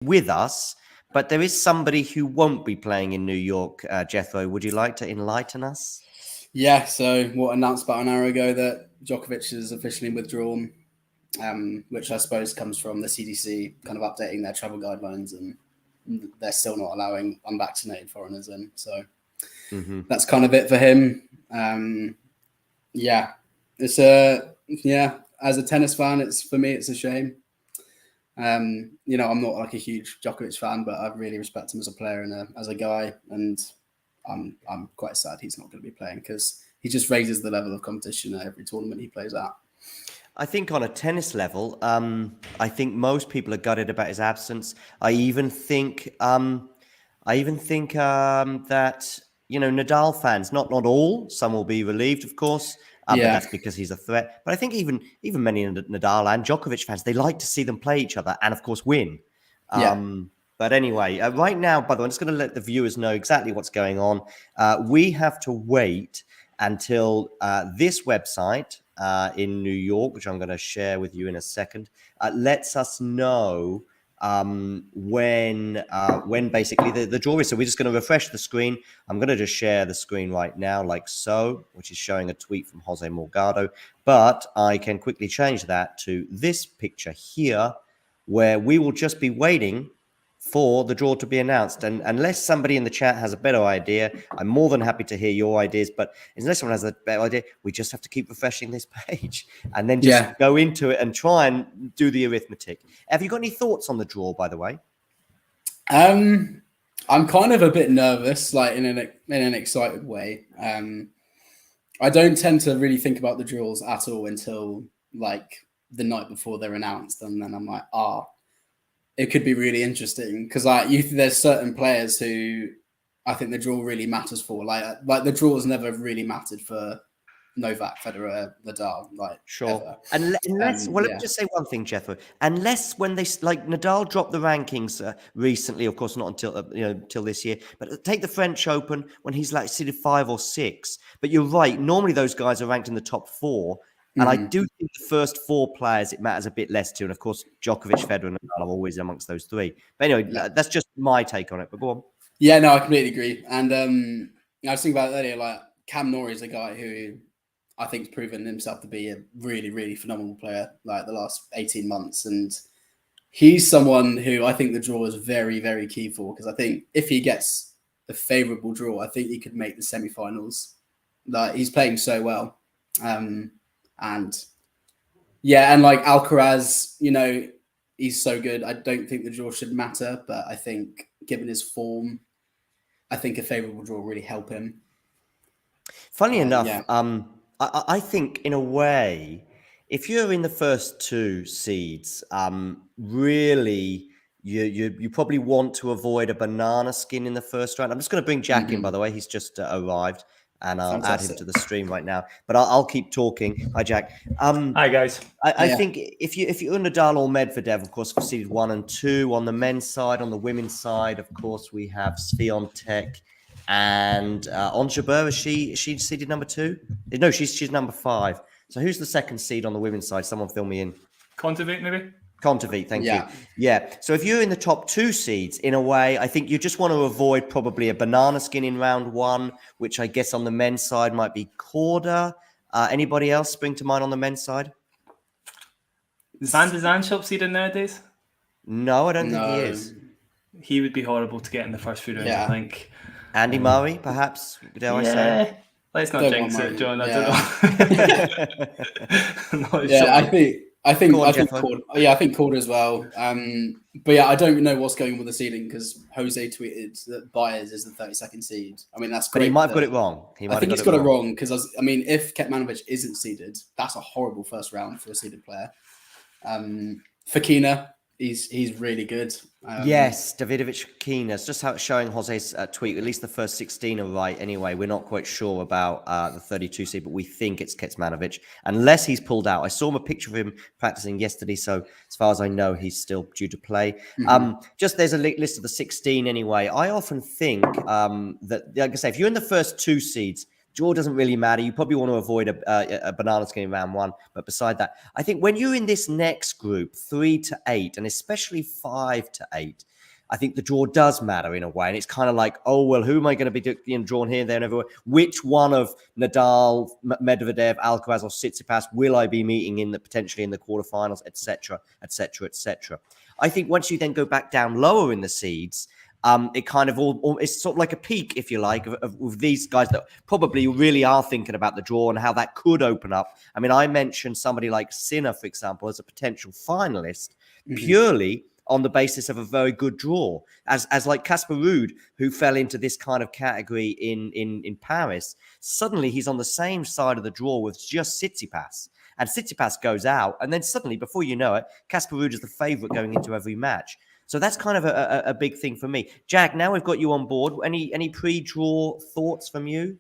with us, but there is somebody who won't be playing in New York. Jethro, would you like to enlighten us? Yeah, so what announced about an hour ago that Djokovic is officially withdrawn, which I suppose comes from the CDC kind of updating their travel guidelines, and they're still not allowing unvaccinated foreigners in. So that's kind of it for him. As a tennis fan, for me, it's a shame. I'm not like a huge Djokovic fan, but I really respect him as a player and as a guy, and I'm quite sad he's not going to be playing because he just raises the level of competition at every tournament he plays at. I think on a tennis level, I think most people are gutted about his absence. I even think that Nadal fans, not all, some will be relieved, of course. But that's because he's a threat. But I think even many Nadal and Djokovic fans, they like to see them play each other and, of course, win. But anyway, right now, by the way, I'm just going to let the viewers know exactly what's going on. We have to wait until this website in New York, which I'm going to share with you in a second, lets us know when basically the draw is. So we're just going to refresh the screen. I'm going to just share the screen right now, like so, which is showing a tweet from Jose Morgado. But I can quickly change that to this picture here, where we will just be waiting for the draw to be announced. And unless somebody in the chat has a better idea, I'm more than happy to hear your ideas. But unless someone has a better idea, we just have to keep refreshing this page and then just go into it and try and do the arithmetic. Have you got any thoughts on the draw, by the way? I'm kind of a bit nervous, like in an excited way. I don't tend to really think about the draws at all until like the night before they're announced, and then I'm like, it could be really interesting because there's certain players who I think the draw really matters for. Like the draws never really mattered for Novak, Federer, Nadal. Sure. Unless, let me just say one thing, Jethro. Unless when they Nadal dropped the rankings recently, of course not until this year. But take the French Open when he's like seeded 5 or 6. But you're right. Normally those guys are ranked in the top 4. And I do think the first 4 players it matters a bit less to. And of course, Djokovic, Federer, and Nadal are always amongst those 3. But anyway, that's just my take on it. But go on. Yeah, no, I completely agree. And I was thinking about it earlier, like Cam Norrie is a guy who I think has proven himself to be a really, really phenomenal player like the last 18 months. And he's someone who I think the draw is very, very key for, because I think if he gets a favourable draw, I think he could make the semi-finals. Like he's playing so well. And like Alcaraz, he's so good. I don't think the draw should matter, but I think given his form, I think a favourable draw will really help him. Funny enough, I think in a way, if you're in the first 2 seeds, really you probably want to avoid a banana skin in the first round. I'm just going to bring Jack in, by the way. He's just arrived. And I'll add him to the stream right now. But I'll keep talking. Hi, Jack. Hi, guys. I think if you're Nadal or Medvedev, of course, for seeded 1 and 2 on the men's side. On the women's side, of course, we have Swiatek and Ons Jabeur. Is she seeded number 2? No, she's number 5. So who's the second seed on the women's side? Someone fill me in. Kontaveit, maybe. Kontaveit, thank you. Yeah. So if you're in the top 2 seeds, in a way, I think you just want to avoid probably a banana skin in round 1, which I guess on the men's side might be Korda. Anybody else spring to mind on the men's side? Is Xander Zandschulp seeded nowadays? No, I don't think he is. He would be horrible to get in the first few rounds, I think. Andy Murray, perhaps, dare I say? Let's not jinx it, John. I don't know. I think Korda as well. But I don't know what's going on with the seeding because Jose tweeted that Baez is the 32nd seed. I mean, that's great. But he might have got it wrong. I think he's got it wrong because, if Kecmanovic isn't seeded, that's a horrible first round for a seeded player. Fakina, he's really good. Yes, Davidovich Kina. It's just how it's showing Jose's tweet. At least the first 16 are right. Anyway, we're not quite sure about the 32 seed, but we think it's Kecmanovic, unless he's pulled out. I saw a picture of him practicing yesterday, so as far as I know, he's still due to play. Just there's a list of the 16 anyway. I often think that, like I say, if you're in the first 2 seeds, Draw doesn't really matter. You probably want to avoid a banana skin in round 1. But beside that, I think when you're in this next group, 3 to 8, and especially 5 to 8, I think the draw does matter in a way. And it's kind of like, oh, well, who am I going to be being drawn here, there, and everywhere? Which one of Nadal, Medvedev, Alcaraz, or Tsitsipas will I be meeting potentially in the quarterfinals, etc., etc., etc.? I think once you then go back down lower in the seeds, it kind of it's sort of like a peak, if you like, of these guys that probably really are thinking about the draw and how that could open up. I mean, I mentioned somebody like Sinner, for example, as a potential finalist, purely on the basis of a very good draw, as like Casper Ruud, who fell into this kind of category in Paris. Suddenly he's on the same side of the draw with just Tsitsipas, and Tsitsipas goes out, and then suddenly, before you know it, Casper Ruud is the favourite going into every match. So that's kind of a big thing for me. Jack, now we've got you on board. Any pre-draw thoughts from you?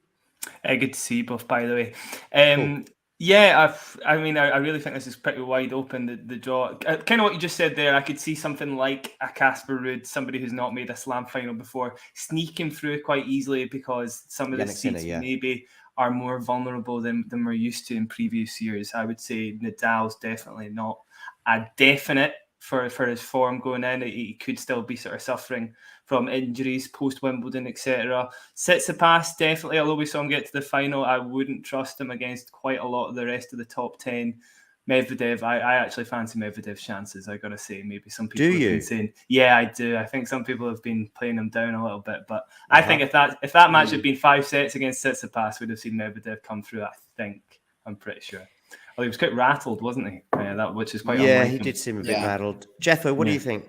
Good to see you both, by the way. Cool. Yeah, I really think this is pretty wide open, the draw. Kind of what you just said there, I could see something like a Casper Ruud, somebody who's not made a slam final before, sneaking through quite easily because some of the seeds maybe are more vulnerable than we're used to in previous years. I would say Nadal's definitely not a definite for his form going in. He could still be sort of suffering from injuries post-Wimbledon, etc. Tsitsipas, definitely, although we saw him get to the final, I wouldn't trust him against quite a lot of the rest of the top 10. Medvedev, I actually fancy Medvedev's chances, I got to say. Maybe some people have been saying, yeah, I do. I think some people have been playing him down a little bit, but I think if that match had been 5 sets against Tsitsipas, we'd have seen Medvedev come through, I'm pretty sure. Well, he was quite rattled, wasn't he? Which is quite unlike he him. did seem a bit rattled. Jeffo, what do you think?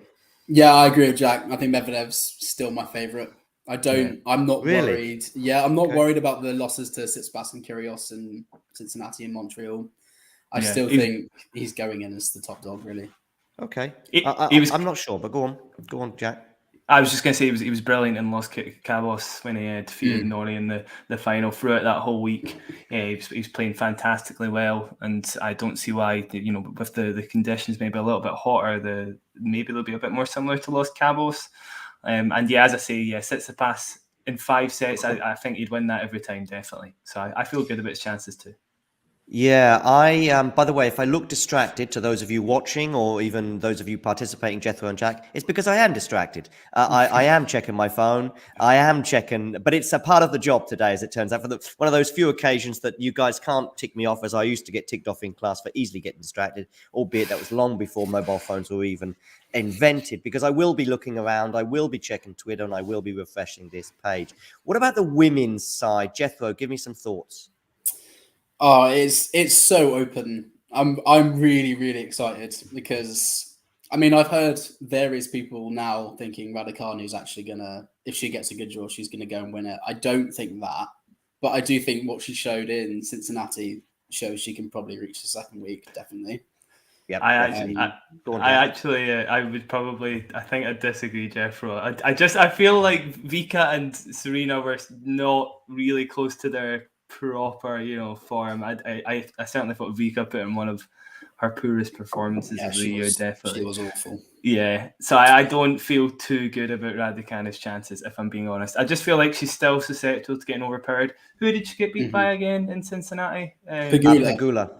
Yeah, I agree with Jack. I think Medvedev's still my favourite. I'm not worried. Yeah, I'm not worried about the losses to Tsitsipas and Kyrgios and Cincinnati and Montreal. I still think he's going in as the top dog, really. Okay. I'm not sure, but go on, Jack. I was just going to say he was brilliant in Los Cabos when he defeated Norrie in the final. Throughout that whole week, he was playing fantastically well, and I don't see why, with the conditions maybe a little bit hotter, maybe they'll be a bit more similar to Los Cabos. And as I say, Tsitsipas in 5 sets, I think he'd win that every time, definitely. So I feel good about his chances too. Yeah, by the way, if I look distracted to those of you watching or even those of you participating, Jethro and Jack, it's because I am distracted. I am checking my phone. I am checking, but it's a part of the job today, as it turns out. One of those few occasions that you guys can't tick me off, as I used to get ticked off in class for easily getting distracted, albeit that was long before mobile phones were even invented, because I will be looking around, I will be checking Twitter, and I will be refreshing this page. What about the women's side? Jethro, give me some thoughts. Oh, it's so open. I'm really, really excited because I've heard various people now thinking Raducanu's actually gonna, if she gets a good draw, she's gonna go and win it. I don't think that, but I do think what she showed in Cincinnati shows she can probably reach the second week, definitely. Yeah, I would probably, I think I'd disagree, Jeffro. I feel like Vika and Serena were not really close to their proper, form. I certainly thought Vika put in one of her poorest performances of the year, definitely. She was awful. Yeah, so I don't feel too good about Raducanu's chances, if I'm being honest. I just feel like she's still susceptible to getting overpowered. Who did she get beat by again in Cincinnati? Pegula.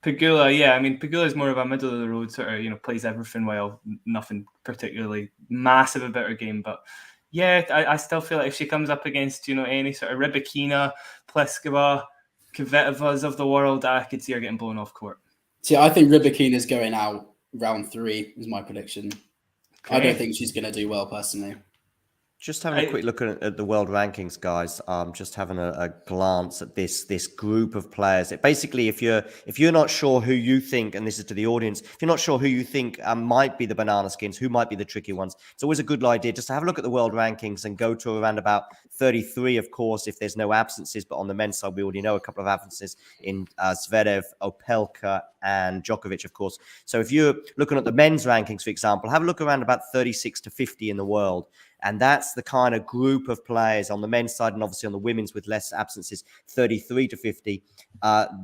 Pegula, yeah. Pegula is more of a middle of the road sort of, plays everything well. Nothing particularly massive about her game, but yeah, I still feel like if she comes up against, any sort of Rybakina, Pliskova, Kvitova of the world, I could see her getting blown off court. See, I think Rybakina is going out round 3 is my prediction. Okay. I don't think she's going to do well personally. Just having a quick look at the world rankings, guys. Just having a glance at this group of players. Basically, if you're not sure who you think, and this is to the audience, if you're not sure who you think might be the banana skins, who might be the tricky ones, it's always a good idea just to have a look at the world rankings and go to around about 33, of course, if there's no absences. But on the men's side, we already know a couple of absences in Zverev, Opelka, and Djokovic, of course. So if you're looking at the men's rankings, for example, have a look around about 36 to 50 in the world. And that's the kind of group of players on the men's side, and obviously on the women's with less absences, 33 to 50.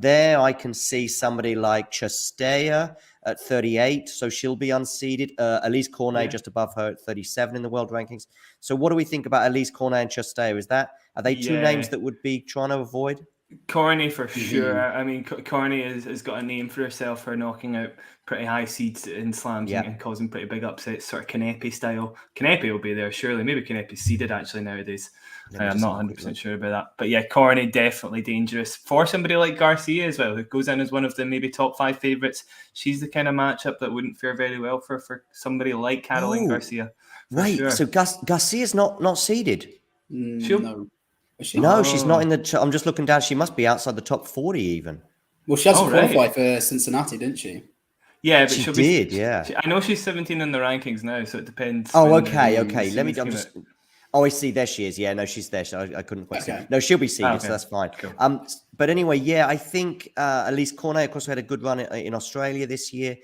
There I can see somebody like Chastea at 38, so she'll be unseeded. Elise Cornet just above her at 37 in the world rankings. So what do we think about Elise Cornet and Chastea? Are they two names that would be trying to avoid? Corny for sure. I mean, Corny has got a name for herself for knocking out pretty high seeds in slams and causing pretty big upsets, sort of Kanepi style. Kanepi will be there, surely. Maybe Kanepi's seeded actually nowadays. I'm not 100% sure about that. But yeah, Corny definitely dangerous for somebody like Garcia as well, who goes in as one of the maybe top 5 favourites. She's the kind of matchup that wouldn't fare very well for somebody like Caroline Garcia. Wait, sure. So Garcia's not seeded? No. No, she's not in the... I'm just looking down. She must be outside the top 40 even. Well, she has to qualify for Cincinnati, didn't she? Yeah, but she did, yeah. I know she's 17 in the rankings now, so it depends. Oh, okay. Let me... I see. There she is. Yeah, no, she's there. So I couldn't quite see. No, she'll be seeded, so that's fine. Cool. But anyway, yeah, I think at least Cornet, of course, we had a good run in Australia this year.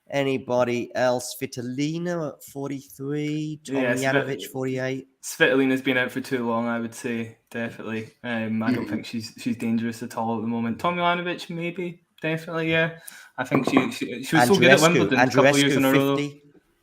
Anybody else? Svitolina at 43, Tomljanovic 48. Svitolina's been out for too long, I would say, definitely. I don't think she's dangerous at all at the moment. Tomljanovic, maybe, definitely, yeah. I think she was so good at Wimbledon a couple of years in a row.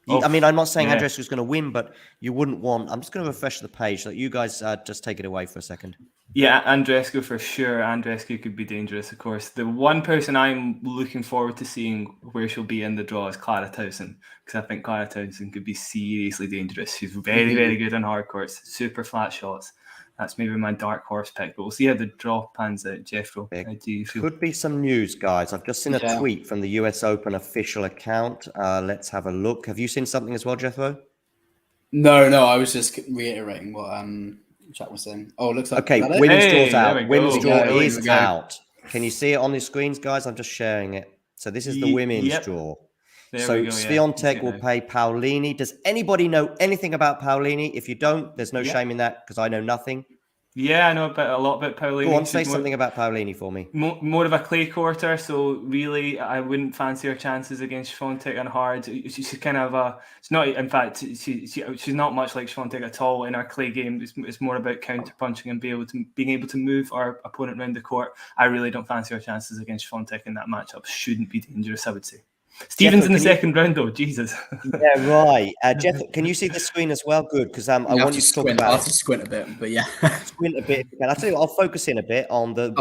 I mean, I'm not saying Andreescu's going to win, but you wouldn't want... I'm just going to refresh the page. So you guys just take it away for a second. Yeah, Andreescu for sure. Andreescu could be dangerous, of course. The one person I'm looking forward to seeing where she'll be in the draw is Clara Towson, because I think Clara Towson could be seriously dangerous. She's very, very good on hard courts, super flat shots. That's maybe my dark horse pick, but we'll see how the draw pans out. Jeffro, how do you feel? Could be some news, guys. I've just seen a tweet from the US Open official account. Let's have a look. Have you seen something as well, Jethro? No. I was just reiterating what Jack was saying. Oh, it looks like... Okay, women's draw's out. Women's draw is out. Can you see it on the screens, guys? I'm just sharing it. So this is the women's draw. So Swiatek will play Paolini. Does anybody know anything about Paolini? If you don't, there's no shame in that, because I know nothing. Yeah, I know a lot about Paolini. Go on, say something about Paolini for me. More of a clay courter, so really I wouldn't fancy her chances against Swiatek on hard. She's kind of it's not, in fact, she's not much like Swiatek at all in our clay game. It's more about counter punching and being able to move our opponent around the court. I really don't fancy her chances against Swiatek in that matchup. Shouldn't be dangerous, I would say. Stevens in the second round, though. Jesus. Yeah, right. Jeff, can you see the screen as well? Good, because I want you to talk about it. I'll have to squint a bit, but yeah. Squint a bit. I'll tell you what, I'll focus in a bit on the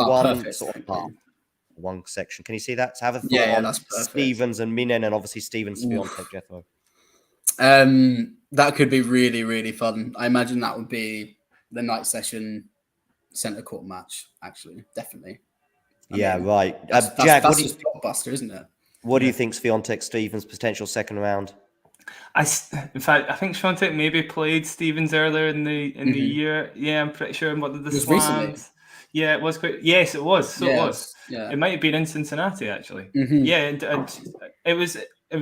one section. Can you see that? So have a thought on Stevens and Minen, and obviously Stevens, Swiatek, Jethro. That could be really, really fun. I imagine that would be the night session centre court match, actually. Definitely. Right. That's Jack, that's just blockbuster, isn't it? What do you think Swiatek Stevens potential second round? In fact, I think Swiatek maybe played Stevens earlier in the year. Yeah, I'm pretty sure. What did the slams? Yeah, it was quite. Yes, it was. So it was. Yeah. It might have been in Cincinnati actually. Yeah, and it was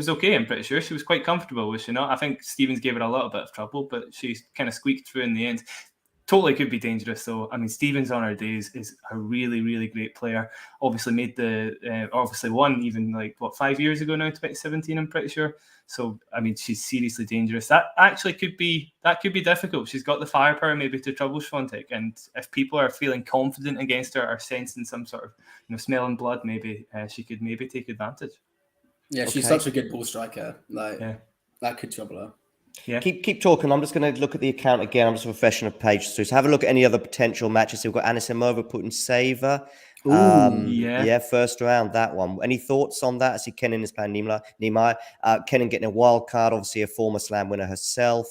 okay. I'm pretty sure she was quite comfortable, was she not? I think Stevens gave her a little bit of trouble, but she kind of squeaked through in the end. Totally could be dangerous, though. I mean, Stevens on her days is a really, really great player. Obviously obviously won even 5 years ago now, 2017, I'm pretty sure. So, I mean, she's seriously dangerous. That actually could be difficult. She's got the firepower maybe to trouble Swiatek. And if people are feeling confident against her or sensing some sort of, smelling blood, maybe she could maybe take advantage. Yeah, she's such a good ball striker. That could trouble her. Yeah. Keep talking. I'm just going to look at the account again. I'm just refreshing a page through. So have a look at any other potential matches. So we've got Anisimova putting Saver. First round, that one. Any thoughts on that? I see Kenin is playing Niemeyer. Kenin getting a wild card, obviously a former slam winner herself.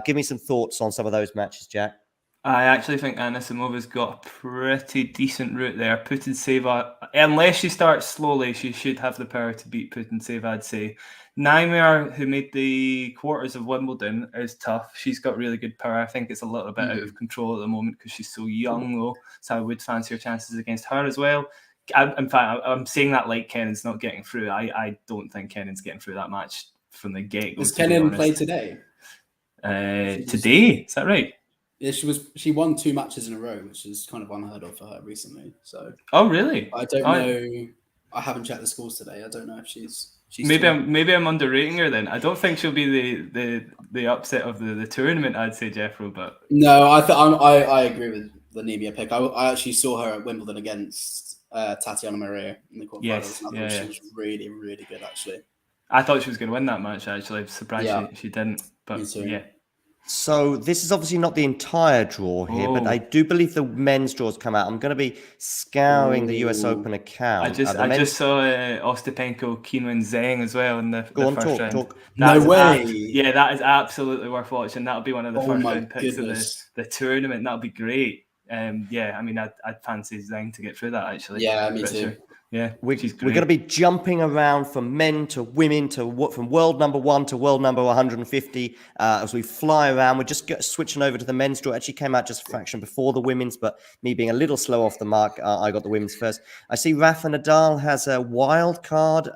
Give me some thoughts on some of those matches, Jack. I actually think Anisimova's got a pretty decent route there. Putintseva, unless she starts slowly, she should have the power to beat Putintseva, I'd say. Niemeyer, who made the quarters of Wimbledon, is tough. She's got really good power. I think it's a little bit out of control at the moment because she's so young, though. So I would fancy her chances against her as well. In fact, I'm saying that like Kenin's not getting through. I don't think Kenin's getting through that match from the get-go. Does Kenin play today? Today? Is that right? Yeah, she won 2 matches in a row, which is kind of unheard of for her recently. So. Oh really? I don't know. I haven't checked the scores today. I don't know if she's maybe I'm underrating her then. I don't think she'll be the upset of the tournament, I'd say, Jeffro. But no, I agree with the Nemia pick. I actually saw her at Wimbledon against Tatiana Maria in the quarterfinals. Yes, and I thought she was really, really good actually. I thought she was going to win that match. Actually, I was surprised she didn't. But yeah. So this is obviously not the entire draw here, but I do believe the men's draws come out. I'm going to be scouring the US Open account. I just saw Ostapenko, Keenan Zheng as well in the first round. No way. Yeah, that is absolutely worth watching. That'll be one of the first round picks of the tournament. That'll be great. Yeah, I mean, I'd fancy Zheng to get through that, actually. Yeah, me too. Sure. Yeah, we're going to be jumping around from men to women from world number 1 to world number 150 as we fly around. We're just switching over to the men's draw. It actually came out just a fraction before the women's, but me being a little slow off the mark, I got the women's first. I see Rafa Nadal has a wild card.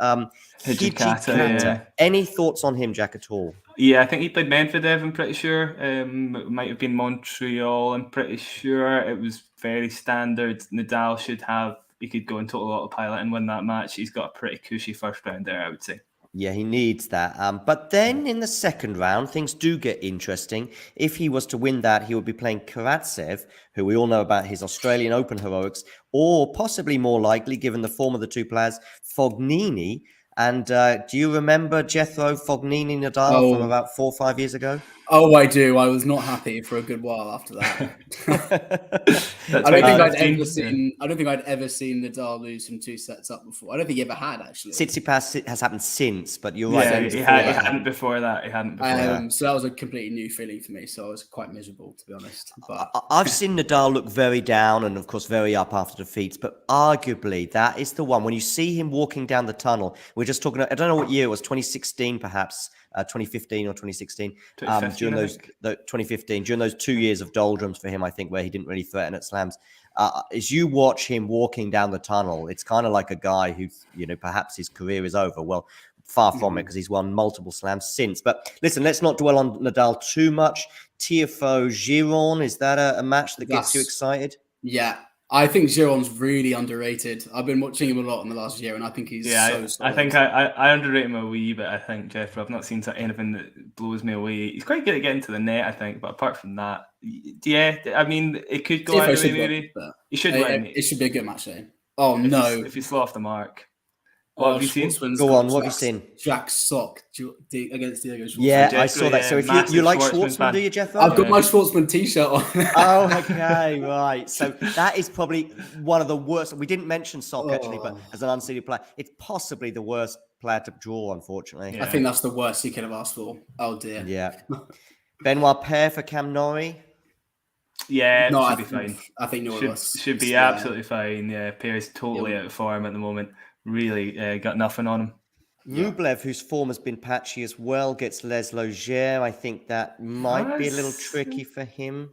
Hijikata. Yeah. Any thoughts on him, Jack, at all? Yeah, I think he played Medvedev, I'm pretty sure. It might have been Montreal, I'm pretty sure. It was very standard. Nadal he could go in total autopilot and win that match. He's got a pretty cushy first round there, I would say. Yeah, he needs that. But then in the second round, things do get interesting. If he was to win that, he would be playing Karatsev, who we all know about his Australian Open heroics, or possibly more likely, given the form of the two players, Fognini. And do you remember Jethro Fognini Nadal from about 4 or 5 years ago? Oh, I do. I was not happy for a good while after that. I don't think I'd ever seen Nadal lose from 2 sets up before. I don't think he ever had, actually. Tsitsipas has happened since, but you're right. Yeah, he hadn't before that. So that was a completely new feeling for me. So I was quite miserable, to be honest. But I've seen Nadal look very down and, of course, very up after defeats. But arguably, that is the one. When you see him walking down the tunnel, we're just talking, I don't know what year it was, 2016 perhaps. 2015 or 2016, during those 2015, during those 2 years of doldrums for him, I think, where he didn't really threaten at slams. As you watch him walking down the tunnel, it's kind of like a guy who, perhaps his career is over. Well, far from it, because he's won multiple slams since. But listen, let's not dwell on Nadal too much. Tiafoe Giron, is that a match that gets you excited? Yeah. I think Giron's really underrated. I've been watching him a lot in the last year, and I think he's so solid. I think I underrate him a wee bit, I think, Jeff. I've not seen anything that blows me away. He's quite good at getting to the net, I think, but apart from that, yeah, I mean, it could go either way, maybe. He should win. It should be a good match, though. Oh, no. If you slow off the mark. What have you seen? Go on, what have you seen? Jack Sock against Diego Schwartzman. Yeah, I saw that. So if you like Schwartzman, do you, Jeff? I've got my Schwartzman t-shirt on. Oh, okay, right. So that is probably one of the worst. We didn't mention Sock, actually, but as an unseeded player, it's possibly the worst player to draw, unfortunately. Yeah. I think that's the worst he could have asked for. Oh, dear. Yeah. Benoit Paire for Cam Norrie? Yeah, should be fine. I think Norrie should be absolutely fine. Yeah, Paire's totally out of form at the moment. Really got nothing on him. Rublev, whose form has been patchy as well, gets Les Logère. I think that might be a little tricky for him.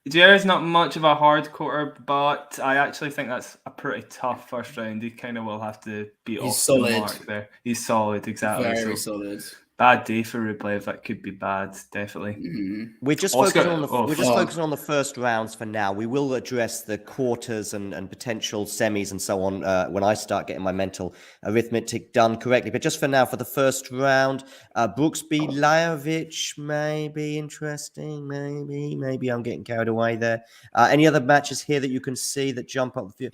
Jared's not much of a hard quarter, but I actually think that's a pretty tough first round. He kind of will have to beat off the mark there. He's solid, exactly. Very solid. Bad day for Rublev. That could be bad, definitely. Mm-hmm. We're just focusing on the first rounds for now. We will address the quarters and potential semis and so on when I start getting my mental arithmetic done correctly. But just for now, for the first round, Brooksby Lajovic may be interesting. Maybe I'm getting carried away there. Any other matches here that you can see that jump up? Yeah,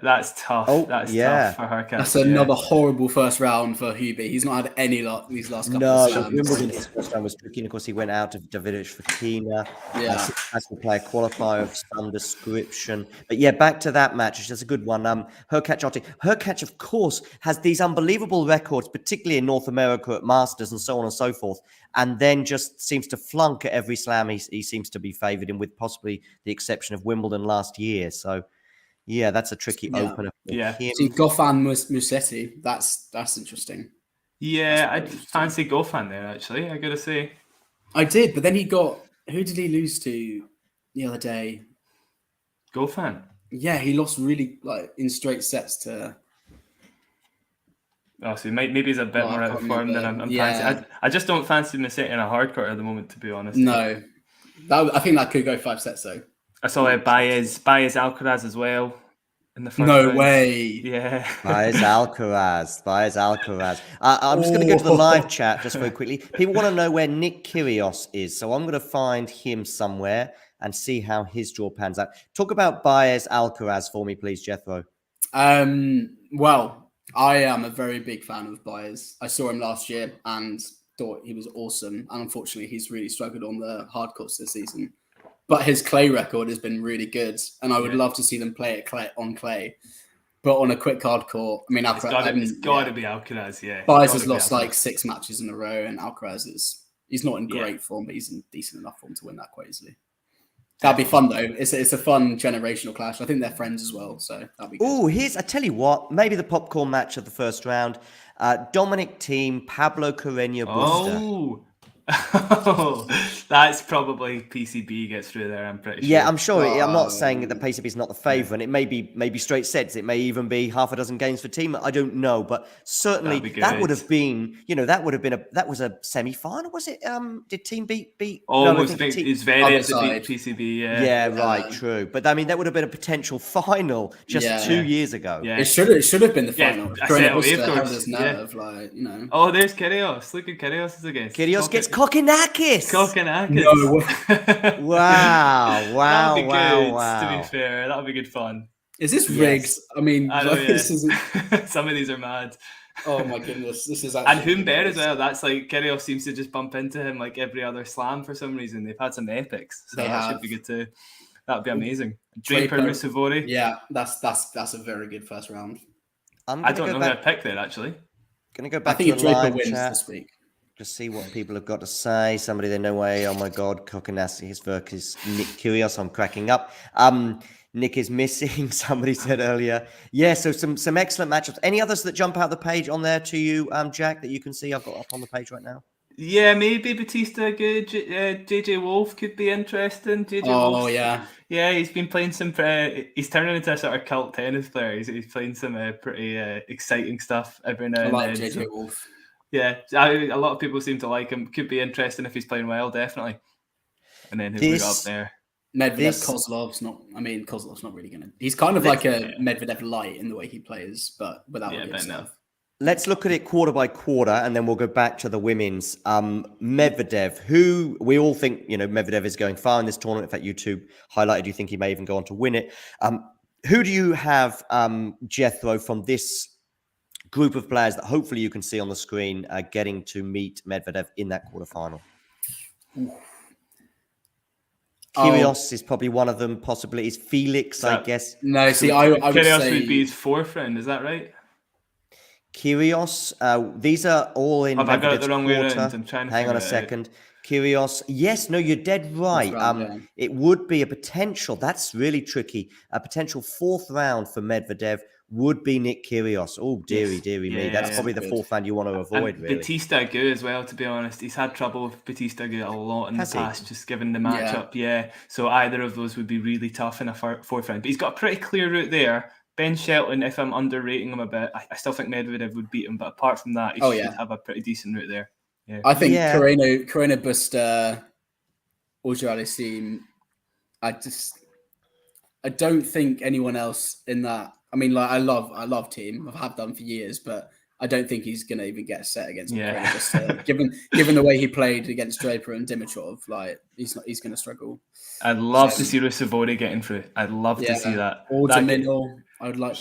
that's tough. That's tough for Hurkacz. That's another horrible first round for Hubie. He's not had any luck these last couple of slams. Wimbledon's first round was tricky. And of course, he went out of Davidovich for Tina. Has to play a qualifier of some description. But yeah, back to that match, which is a good one. Hurkacz, of course, has these unbelievable records, particularly in North America at Masters and so on and so forth. And then just seems to flunk at every slam he seems to be favoured in, with possibly the exception of Wimbledon last year. So, yeah, that's a tricky opener for him. See, Goffin Musetti, that's interesting. Yeah, I'd fancy Goffin there, actually, I got to say. I did, but then who did he lose to the other day? Goffin? Yeah, he lost really, in straight sets to... Oh, so maybe he's a bit more out of form than I'm fancy. I just don't fancy Musetti in a hard court at the moment, to be honest. No. I think that could go 5 sets, though. I saw Baez Alcaraz as well in the first round. Way. Yeah. Baez Alcaraz. I'm just going to go to the live chat just very quickly. People want to know where Nick Kyrgios is, so I'm going to find him somewhere and see how his draw pans out. Talk about Baez Alcaraz for me, please, Jethro. Well, I am a very big fan of Baez. I saw him last year, and thought he was awesome. And unfortunately, he's really struggled on the hard courts this season. But his clay record has been really good. And I would love to see them play it on clay. But on a quick hard court, I mean, Alcaraz... It's got to be Alcaraz, yeah. Baez has lost like 6 matches in a row, and Alcaraz he's not in great form, but he's in decent enough form to win that quite easily. That'd be fun, though. It's a fun generational clash. I think they're friends as well, so that'd be good. Oh, I tell you what, maybe the popcorn match of the first round. Dominic Thiem, Pablo Carreño Busta. Oh, that's probably PCB gets through there, I'm pretty sure. Yeah, I'm sure. I'm not saying that PCB is not the favourite. It may be straight sets. It may even be half a dozen games for Thiem. I don't know, but certainly that would have been, that was a semi-final, was it? Did Thiem beat? Oh, no, it's Zverev that beat PCB. Yeah, right, true. But I mean, that would have been a potential final just 2 years ago. Yeah. It should have been the final. Oh, there's Kyrgios. Look at Kyrgios is against. Kyrgios gets Kokkinakis. No. Wow. To be fair, that'll be good fun. Is this rigged? I mean, this isn't... Some of these are mad. Oh my goodness, this is actually... And Humbert as well. That's like, Kyrgios seems to just bump into him like every other slam for some reason. They've had some epics, so that should be good too. That'd be amazing. Draper Rusevori. Yeah, that's a very good first round. I don't know who I'd pick there actually. Gonna go back. I think to Draper wins this week. Just see what people have got to say. Somebody they know way. Oh my God, Kokkinakis versus Nick Kyrgios. I'm cracking up. Nick is missing. Somebody said earlier. Yeah, so some excellent matchups. Any others that jump out the page on there to you, Jack, that you can see? I've got up on the page right now. Yeah, maybe Batista good. JJ Wolf could be interesting. Wolf, yeah. Yeah, he's been playing some... he's turning into a sort of cult tennis player. He's playing some pretty exciting stuff every now and then. JJ Wolf. Yeah, a lot of people seem to like him. Could be interesting if he's playing well, definitely. And then who we got up there? Medvedev, Kozlov's not... I mean, Kozlov's not really going to... He's kind of like a Medvedev light in the way he plays, but without all the stuff. Let's look at it quarter by quarter, and then we'll go back to the women's. Medvedev, who we all think, Medvedev is going far in this tournament. In fact, you two highlighted you think he may even go on to win it. Who do you have, Jethro, from this group of players that hopefully you can see on the screen getting to meet Medvedev in that quarterfinal? Kyrgios is probably one of them. Possibly is Felix, I guess. No, see, I would Kyrgios say... would be his fourth round. Is that right? Kyrgios, these are all in. Have I got it the wrong way around? I'm trying to hang on a second. Kyrgios, yes, no, you're dead right. It would be a potential. That's really tricky. A potential fourth round for Medvedev would be Nick Kyrgios. Oh, dearie me. That's probably the fourth round you want to avoid, and really. Batista Agut as well, to be honest. He's had trouble with Batista Agut a lot in the past, just given the matchup. Yeah. So either of those would be really tough in a fourth round. But he's got a pretty clear route there. Ben Shelton, if I'm underrating him a bit, I still think Medvedev would beat him. But apart from that, he should have a pretty decent route there. Yeah. I think Carreño Busta, Auger-Aliassime, I don't think anyone else in that. I mean, like I love Thiem. I have done for years, but I don't think he's going to even get a set against Carreño Busta. Given the way he played against Draper and Dimitrov, like he's going to struggle. I'd love to see Rusevori getting through. I'd love to see that. Or Domino, I would like.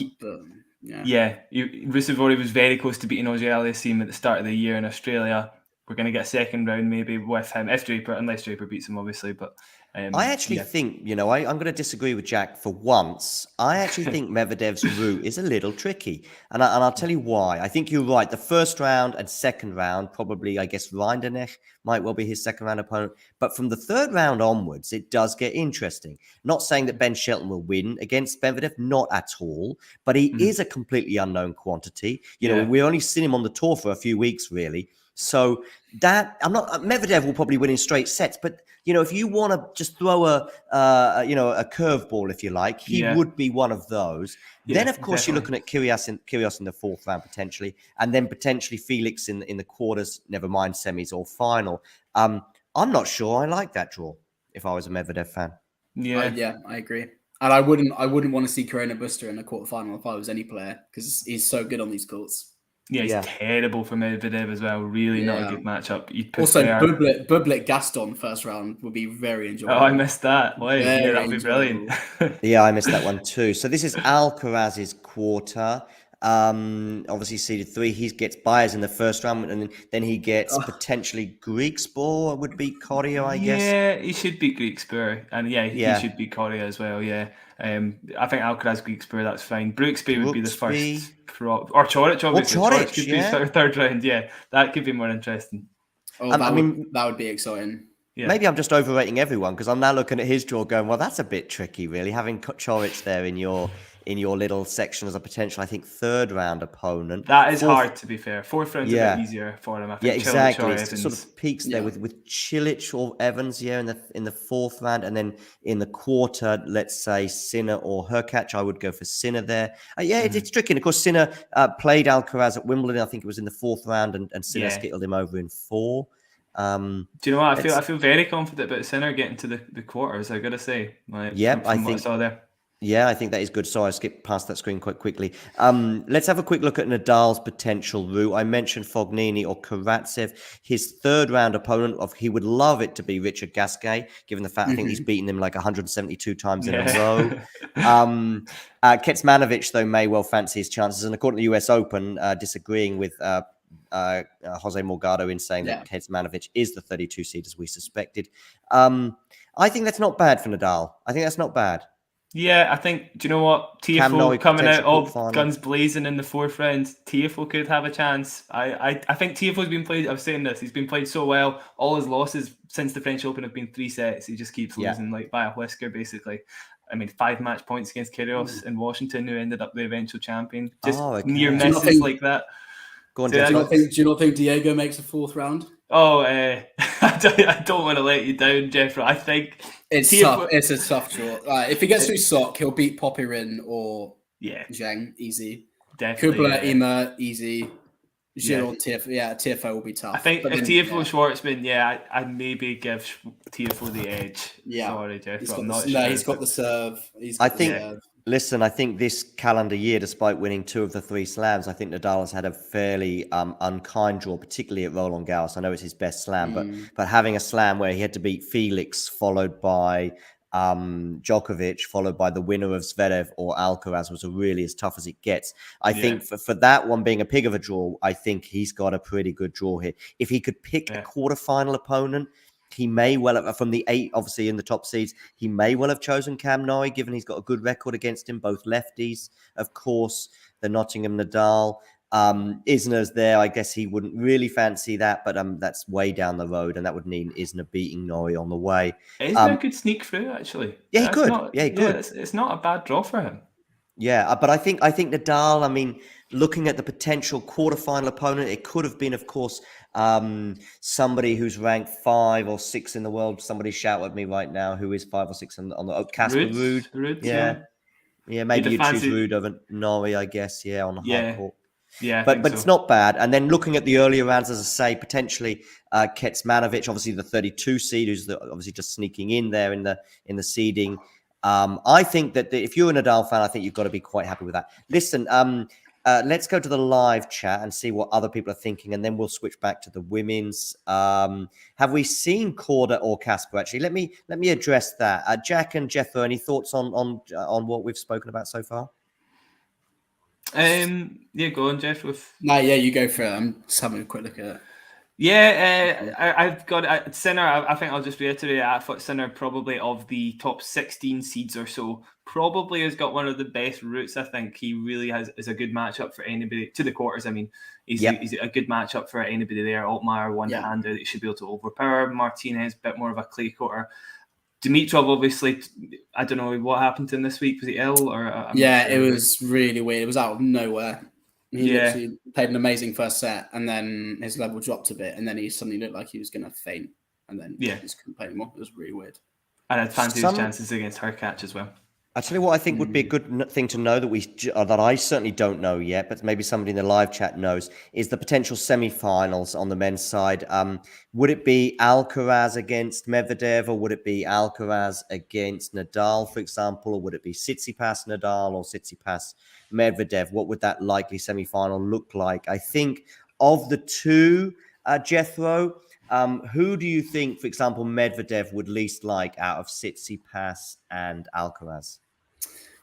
Rusevori was very close to beating Auger-Aliassime at the start of the year in Australia. We're going to get a second round maybe with him, unless Draper beats him, obviously. But I actually think, I'm going to disagree with Jack for once. I actually think Medvedev's route is a little tricky. And I'll tell you why. I think you're right. The first round and second round, probably, I guess, Rinderknecht might well be his second round opponent. But from the third round onwards, it does get interesting. Not saying that Ben Shelton will win against Medvedev, not at all. But he is a completely unknown quantity. We've only seen him on the tour for a few weeks, really. So Medvedev will probably win in straight sets, but if you want to just throw a curveball, if you like, he would be one of those. Then of course you're looking at Kyrgios in the fourth round potentially, and then potentially Felix in the quarters, never mind semis or final. I'm not sure I like that draw if I was a Medvedev fan. I agree. And I wouldn't want to see Carreño Busta in the quarterfinal if I was any player, because he's so good on these courts. Yeah, he's terrible for Medvedev as well. Really not a good matchup. Also, Bublik Gaston first round would be very enjoyable. Oh, I missed that. Wait, that would be brilliant. I missed that one too. So this is Alcaraz's quarter. Obviously seeded 3. He gets Baez in the first round, and then he gets potentially Griekspoor would beat Coria, I guess. Yeah, he should beat Griekspoor, and he should beat Coria as well. Yeah, I think Alcaraz Griekspoor, that's fine. Brooksby would be the first prop, or Coric, obviously. Coric could be third round. Yeah, that could be more interesting. Oh, that would be exciting. Yeah. Maybe I'm just overrating everyone because I'm now looking at his draw, going, well, that's a bit tricky, really, having Coric there in your little section as a potential, I think, third round opponent. That is hard, to be fair. Fourth round's a bit easier for him. I think exactly. It sort of peaks there with Cilic or Evans, in the fourth round, and then in the quarter, let's say Sinner or Hurkacz. I would go for Sinner there. It's tricky. And of course, Sinner played Alcaraz at Wimbledon. I think it was in the fourth round, and Sinner skittled him over in 4. Do you know what? I feel very confident about Sinner getting to the quarters. I gotta say, from what I saw there. Yeah, I think that is good. So I skipped past that screen quite quickly. Let's have a quick look at Nadal's potential route. I mentioned Fognini or Karatsev. His third round opponent, he would love it to be Richard Gasquet, given the fact I think he's beaten him like 172 times in a row. Kecmanovic, though, may well fancy his chances. And according to the US Open, disagreeing with Jose Morgado in saying that Kecmanovic is the 32 seed as we suspected. I think that's not bad for Nadal. I think that's not bad. Yeah, I think, do you know what? Tiafoe coming out all guns blazing in the fourth round. Tiafoe could have a chance. I think Tiafoe's been played, I was saying this, he's been played so well. All his losses since the French Open have been 3 sets. He just keeps losing like by a whisker, basically. I mean, 5 match points against Kyrgios in Washington, who ended up the eventual champion. Just near misses like that. Go on, do you not think Diego makes a 4th round? Oh, I don't want to let you down, Jeffrey. I think it's tough. It's a tough draw. If he gets through Sock, he'll beat Popyrin or Zheng easy. Definitely. Kubler, Ymer, easy. Tiafoe will be tough. I think if Tiafoe Schwartzman, I'd maybe give Tiafoe the edge. Yeah. Sorry, Jeff. He's got the serve. I think this calendar year, despite winning 2 of the 3 slams, I think Nadal has had a fairly unkind draw, particularly at Roland Garros. I know it's his best slam, but having a slam where he had to beat Felix, followed by Djokovic, followed by the winner of Zverev or Alcaraz, was really as tough as it gets. I think for that one being a pig of a draw, I think he's got a pretty good draw here. If he could pick a quarterfinal opponent, he may well have, from the 8, obviously in the top seeds, he may well have chosen Cam Norrie, given he's got a good record against him, both lefties, of course, the Nottingham Nadal. Isner's there. I guess he wouldn't really fancy that, but that's way down the road, and that would mean Isner beating Norrie on the way. Isner could sneak through, actually. Yeah, he could. He could. It's not a bad draw for him. Yeah, but I think Nadal, I mean, looking at the potential quarterfinal opponent, it could have been, of course, somebody who's ranked 5 or 6 in the world. Somebody shout at me right now who is 5 or 6 on the Casper Ruud. Yeah, maybe you choose Ruud over Norrie, I guess. Yeah, on the hard court. Yeah, but it's not bad. And then looking at the earlier rounds, as I say, potentially Kecmanovic, obviously the 32 seed, who's obviously just sneaking in there in the seeding. I think that if you're a Nadal fan, I think you've got to be quite happy with that. Listen, let's go to the live chat and see what other people are thinking, and then we'll switch back to the women's. Have we seen Korda or Casper? Actually, let me address that. Jack and Jethro, any thoughts on what we've spoken about so far? Go on, Jeff. You go for it. I'm just having a quick look at it. I've got Sinner. I think I'll just reiterate. I thought Sinner, probably of the top 16 seeds or so, probably has got one of the best routes. I think he really is a good matchup for anybody to the quarters. I mean, he's a good matchup for anybody there. Altmaier, one-hander that should be able to overpower Martinez. Bit more of a clay courter. Dimitrov, obviously, I don't know what happened to him this week. Was he ill? It was really weird. It was out of nowhere. He literally played an amazing first set, and then his level dropped a bit, and then he suddenly looked like he was going to faint, and then he just couldn't play anymore. It was really weird. And I'd fancy his chances against Hurkacz as well. I tell you what, I think would be a good thing to know that I certainly don't know yet, but maybe somebody in the live chat knows, is the potential semi-finals on the men's side. Would it be Alcaraz against Medvedev, or would it be Alcaraz against Nadal, for example, or would it be Tsitsipas Nadal or Tsitsipas Medvedev? What would that likely semi-final look like? I think of the two, Jethro, who do you think, for example, Medvedev would least like out of Tsitsipas and Alcaraz?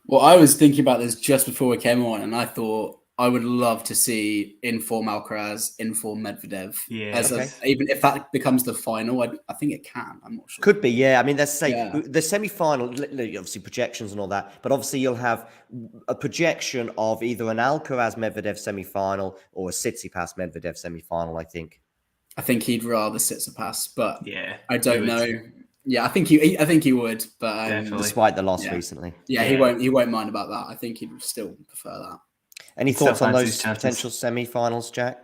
Well, I was thinking about this just before we came on, and I thought I would love to see inform Alcaraz, inform Medvedev. Yeah. Even if that becomes the final, I think it can. I'm not sure. Could be, yeah. I mean, let's say the semi-final, obviously projections and all that, but obviously you'll have a projection of either an Alcaraz-Medvedev semi-final or a Tsitsipas-Medvedev semi-final, I think. I think he'd rather Tsitsipas, but yeah, I don't know. Yeah, I think he would, but despite the loss recently. Yeah, he won't mind about that. I think he'd still prefer that. Any thoughts on those potential semi-finals, Jack?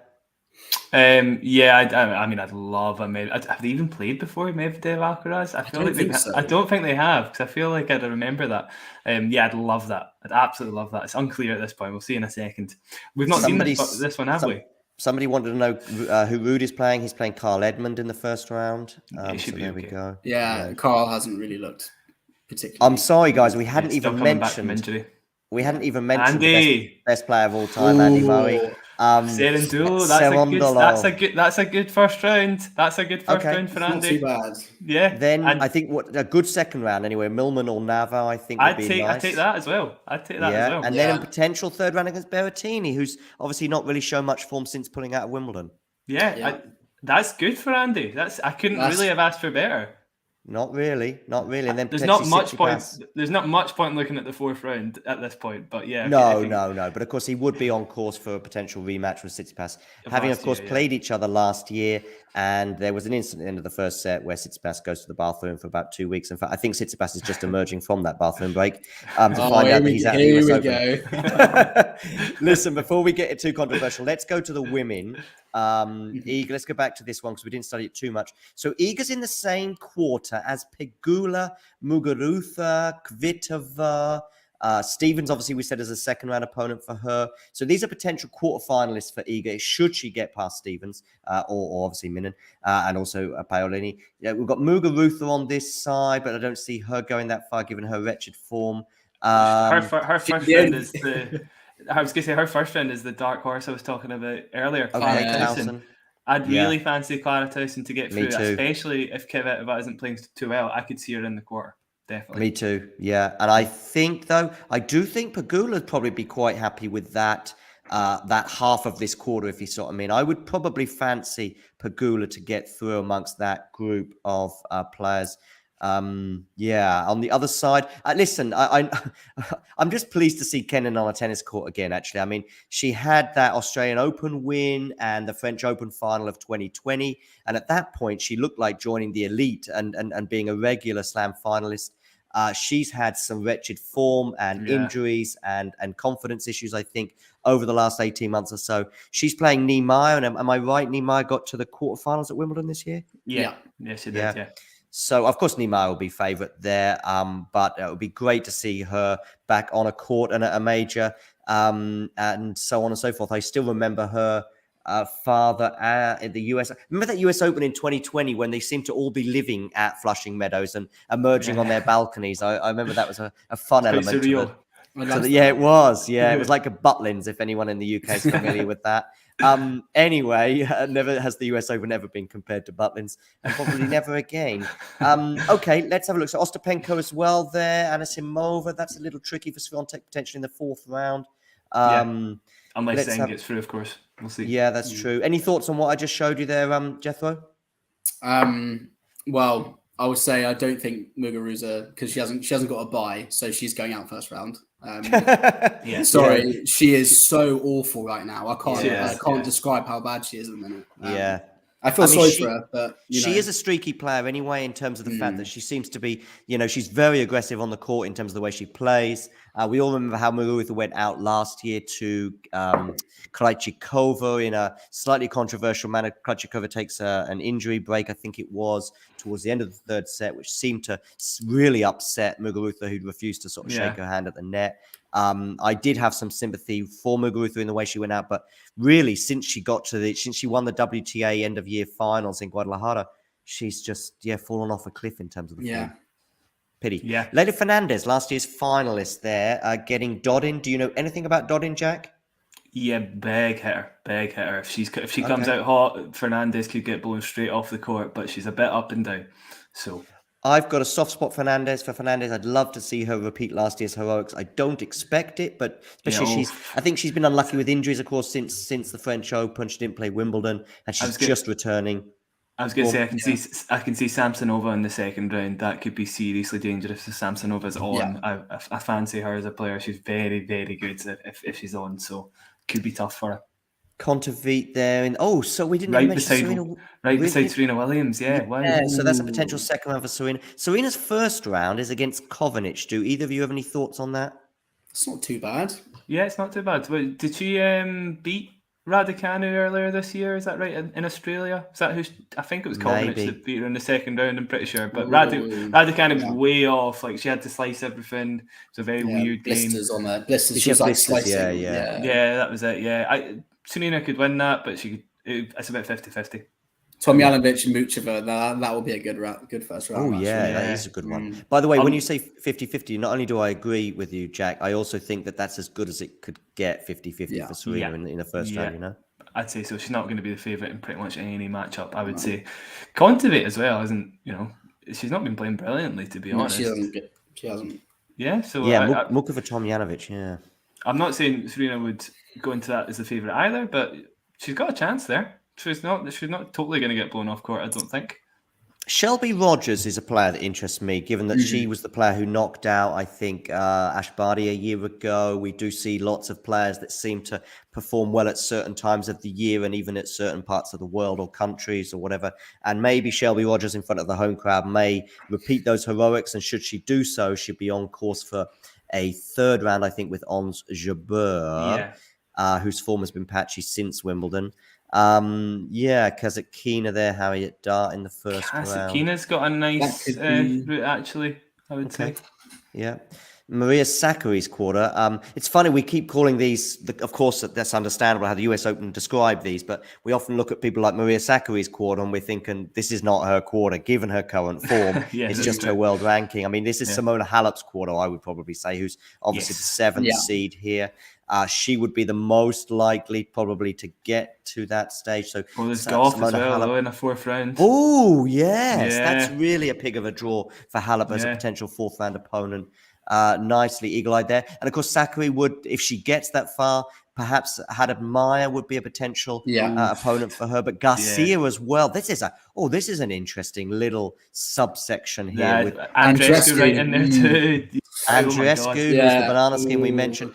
I mean, I'd love a Medvedev. Have they even played before, Medvedev Alcaraz? I don't think they have, because I feel like I'd remember that. I'd love that. I'd absolutely love that. It's unclear at this point. We'll see in a second. We've not seen this one, have we? Somebody wanted to know who Rudy's playing. He's playing Carl Edmund in the first round. There we go. Yeah, Carl hasn't really looked particularly. I'm sorry, guys. We hadn't even mentioned. We hadn't even mentioned the best player of all time, Andy Murray. Serendulo, that's a good first round. That's a good first round for Andy. Not too bad. Yeah. Then I think a good second round anyway. Millman or Nava, I think would be nice. I'd take that as well. And then a potential third round against Berrettini, who's obviously not really shown much form since pulling out of Wimbledon. That's good for Andy. I couldn't really have asked for better. Not really. And then there's not much point. There's not much point looking at the fourth round at this point. But yeah, no. But of course, he would be on course for a potential rematch with Tsitsipas, having of course played each other last year. And there was an incident at the end of the first set where Tsitsipas goes to the bathroom for about 2 weeks. In fact, I think Tsitsipas is just emerging from that bathroom break to find out that he's at the US Open. Listen, before we get it too controversial, let's go to the women. Iga, let's go back to this one because we didn't study it too much. So Iga's in the same quarter as Pegula, Muguruza, Kvitova. Stevens, obviously, we said as a second round opponent for her. So these are potential quarterfinalists for Iga, should she get past Stevens, or obviously Minen, and also Paolini. Yeah, we've got Muguruza on this side, but I don't see her going that far given her wretched form. Her first round is the. I was going to say her first round is the dark horse I was talking about earlier, Clara Towson. I'd really fancy Clara Towson to get through, especially if Kvitova isn't playing too well. I could see her in the quarter. Definitely. Me too. Yeah. And I think, though, I do think Pegula would probably be quite happy with that half of this quarter, if you sort of mean. I would probably fancy Pegula to get through amongst that group of players. On the other side, listen, I'm just pleased to see Kenin on a tennis court again, actually. I mean, she had that Australian Open win and the French Open final of 2020. And at that point, she looked like joining the elite and being a regular Slam finalist. She's had some wretched form and injuries and confidence issues, I think, over the last 18 months or so. She's playing Niemeyer, and am I right? Niemeyer got to the quarterfinals at Wimbledon this year? Yeah. Yes, she did, yeah. So, of course, Niemeyer will be favourite there, but it would be great to see her back on a court and at a major, and so on and so forth. I still remember her father in the US. Remember that US Open in 2020 when they seemed to all be living at Flushing Meadows and emerging on their balconies? I remember that was a fun element. It was. Yeah, it was like a Butlins, if anyone in the UK is familiar with that. Anyway, never has the US Open ever been compared to Butlins, and probably never again. Okay, let's have a look. So Ostapenko as well there, Anisimova. That's a little tricky for Swiatek potentially in the fourth round. Unless Zeng gets through, of course. We'll see. Yeah, that's true. Any thoughts on what I just showed you there, Jethro? Well, I would say I don't think Muguruza, because she hasn't got a bye, so she's going out first round. She is so awful right now. I can't describe how bad she is at the minute. I feel sorry for her, but she is a streaky player anyway, in terms of the fact that she seems to be, she's very aggressive on the court in terms of the way she plays. We all remember how Muguruza went out last year to Krejcikova in a slightly controversial manner. Krejcikova takes an injury break, I think it was, towards the end of the third set, which seemed to really upset Muguruza, who'd refused to sort of shake her hand at the net. I did have some sympathy for Muguruza in the way she went out, but really, since she won the WTA end of year finals in Guadalajara, she's just fallen off a cliff in terms of the form. Pity. Yeah. Leylah Fernandez, last year's finalist there, getting Dodin. Do you know anything about Dodin, Jack? Yeah, big hitter. If she comes out hot, Fernandez could get blown straight off the court, but she's a bit up and down. So I've got a soft spot for Fernandez. I'd love to see her repeat last year's heroics. I don't expect it, but especially I think she's been unlucky with injuries, of course, since the French Open. She didn't play Wimbledon, and she's just returning. I was going to say, I can see Samsonova in the second round. That could be seriously dangerous if Samsonova's on. Yeah. I fancy her as a player. She's very, very good if she's on, so could be tough for her. Kontaveit there, and so we didn't mention Serena. Beside Serena Williams, yeah. Wow. Yeah, so that's a potential second round for Serena. Serena's first round is against Kovanic. Do either of you have any thoughts on that? It's not too bad. Yeah, it's not too bad. Did she beat Raducanu earlier this year? Is that right? In Australia? Is that who? I think it was Kovanic that beat her in the second round. I'm pretty sure. But Raducanu was way off. Like she had to slice everything. It's a very weird blisters game. On there. Blisters. She was like slicing. Yeah, that was it. Yeah, Serena could win that, but it's about 50-50. Tomljanovic and Muchova, that will be a good first round. Oh, yeah, that is a good one. By the way, when you say 50-50, not only do I agree with you, Jack, I also think that that's as good as it could get 50-50 for Serena in the first round, you know? I'd say so. She's not going to be the favourite in pretty much any matchup, I would say. Kontaveit as well isn't, she's not been playing brilliantly, to be honest. She hasn't. Yeah, so... Yeah, Muchova, Tomljanovic, yeah. I'm not saying Serena would go into that as the favourite either, but she's got a chance there. She's not totally going to get blown off court, I don't think. Shelby Rogers is a player that interests me, given that she was the player who knocked out, I think, Ash Barty a year ago. We do see lots of players that seem to perform well at certain times of the year and even at certain parts of the world or countries or whatever. And maybe Shelby Rogers in front of the home crowd may repeat those heroics. And should she do so, she'd be on course for a third round, I think, with Ons Jabeur, whose form has been patchy since Wimbledon. Kasatkina there, Harriet Dart in the first round. Kasatkina's got a nice route, actually, I would say. Yeah. Maria Sakkari's quarter. It's funny, we keep calling these, of course, that's understandable how the US Open describe these, but we often look at people like Maria Sakkari's quarter and we're thinking, this is not her quarter, given her current form. It's just her world ranking. I mean, this is Simona Halep's quarter, I would probably say, who's obviously the seventh seed here. She would be the most likely probably to get to that stage. So there's golf as well, though, in the fourth round. Oh, yes. That's really a pig of a draw for Halep as a potential fourth round opponent. Nicely eagle-eyed there. And of course, Sakkari would, if she gets that far, perhaps Haddad Meyer would be a potential opponent for her. But Garcia as well. This is an interesting little subsection here with Andreescu right in there too. Andreescu, who's the banana skin we mentioned,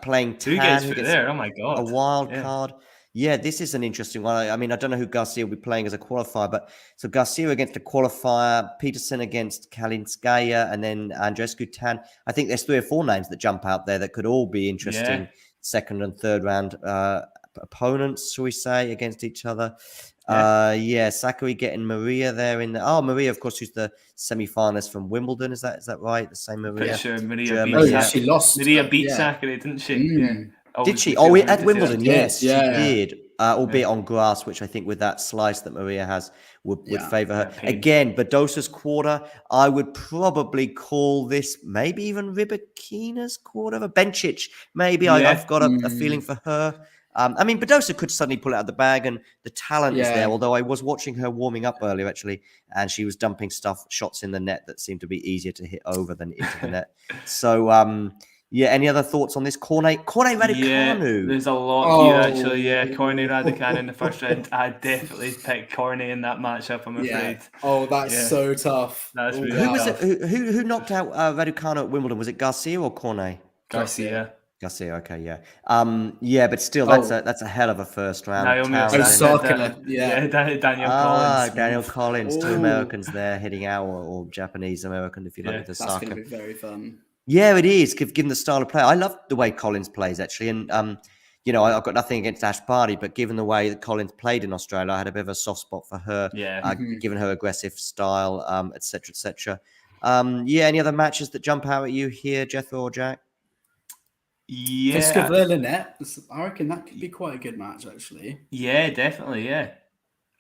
playing Tan. 2 games for there. Oh my god, a wild card. Yeah, this is an interesting one. I mean, I don't know who Garcia will be playing as a qualifier, but so Garcia against the qualifier, Peterson against Kalinskaya, and then Andreescu Tan. I think there's 3 or 4 names that jump out there that could all be interesting second and third round opponents, shall we say, against each other. Sakkari getting Maria there in the Maria, of course, who's the semi-finalist from Wimbledon. Is that right? The same Maria. Pretty sure Maria beat she lost. Maria beat Sakkari, didn't she? Yeah. Did she? At Wimbledon, yes, she did. Albeit on grass, which I think with that slice that Maria has would favour her. Again, Badosa's quarter, I would probably call this maybe even Rybakina's quarter. Bencic, maybe. I've got a feeling for her. I mean, Badosa could suddenly pull it out of the bag, and the talent is there. Although I was watching her warming up earlier, actually, and she was dumping shots in the net that seemed to be easier to hit over than into the net. So, any other thoughts on this? Cornet Raducanu. Yeah, there's a lot here, actually. Yeah, Cornet Raducanu in the first round. I definitely picked Cornet in that matchup, I'm afraid. Oh, that's so tough. That's really who was it? Who knocked out Raducanu at Wimbledon? Was it Garcia or Cornet? Garcia, okay, but still, that's a hell of a first round. Daniil Collins. Daniil Collins, 2 Americans there hitting out, or Japanese American, if you like, with Osaka. That's going to be very fun. Yeah, it is, given the style of play. I love the way Collins plays, actually. And, I've got nothing against Ash Barty, but given the way that Collins played in Australia, I had a bit of a soft spot for her, given her aggressive style, et cetera, et cetera. Any other matches that jump out at you here, Jethro or Jack? Yeah. Pliskova-Linette, I reckon that could be quite a good match, actually. Yeah, definitely, yeah.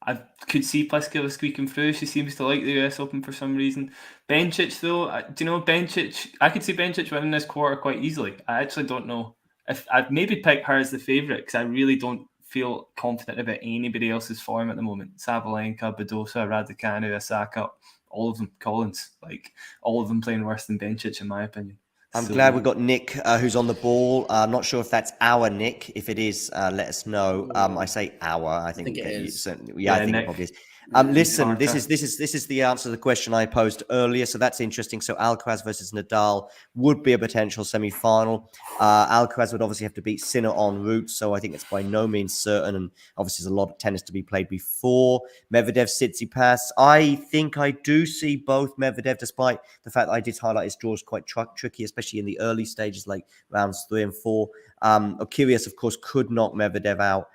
I could see Pliskova squeaking through. She seems to like the US Open for some reason. Bencic, though, do you know Bencic? I could see Bencic winning this quarter quite easily. I actually don't know. If I'd maybe pick her as the favourite, because I really don't feel confident about anybody else's form at the moment. Sabalenka, Badosa, Raducanu, Osaka, all of them, Collins, like all of them playing worse than Bencic in my opinion. I'm glad we've got Nick who's on the ball. I'm not sure if that's our Nick. If it is, let us know. I say our. I think it is. I think it probably is. Listen, this is the answer to the question I posed earlier, so that's interesting. So Alcaraz versus Nadal would be a potential semi-final. Alcaraz would obviously have to beat Sinner en route, so I think it's by no means certain. And obviously, there's a lot of tennis to be played before Medvedev, Tsitsipas. I think I do see both Medvedev, despite the fact that I did highlight his draws quite tricky, especially in the early stages, like rounds 3 and 4. Kyrgios, of course, could knock Medvedev out.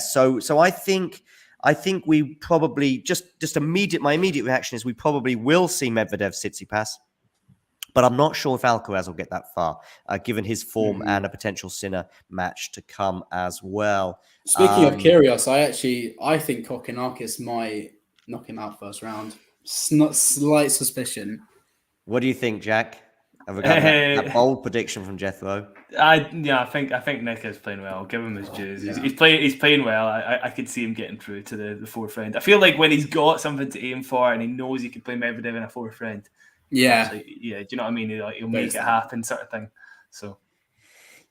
So I think we probably just my immediate reaction is we probably will see Medvedev Tsitsipas, but I'm not sure if Alcaraz will get that far, given his form and a potential Sinner match to come as well. Speaking of Kyrgios, I think Kokkinakis might knock him out first round. Slight suspicion. What do you think, Jack? Regarding that bold prediction from Jethro. I think Nick is playing well. I'll give him his dues. Yeah. He's playing well. I could see him getting through to the fourth round. I feel like when he's got something to aim for and he knows he can play Medvedev in a fourth round. Yeah. Do you know what I mean? He'll make it happen, sort of thing. So.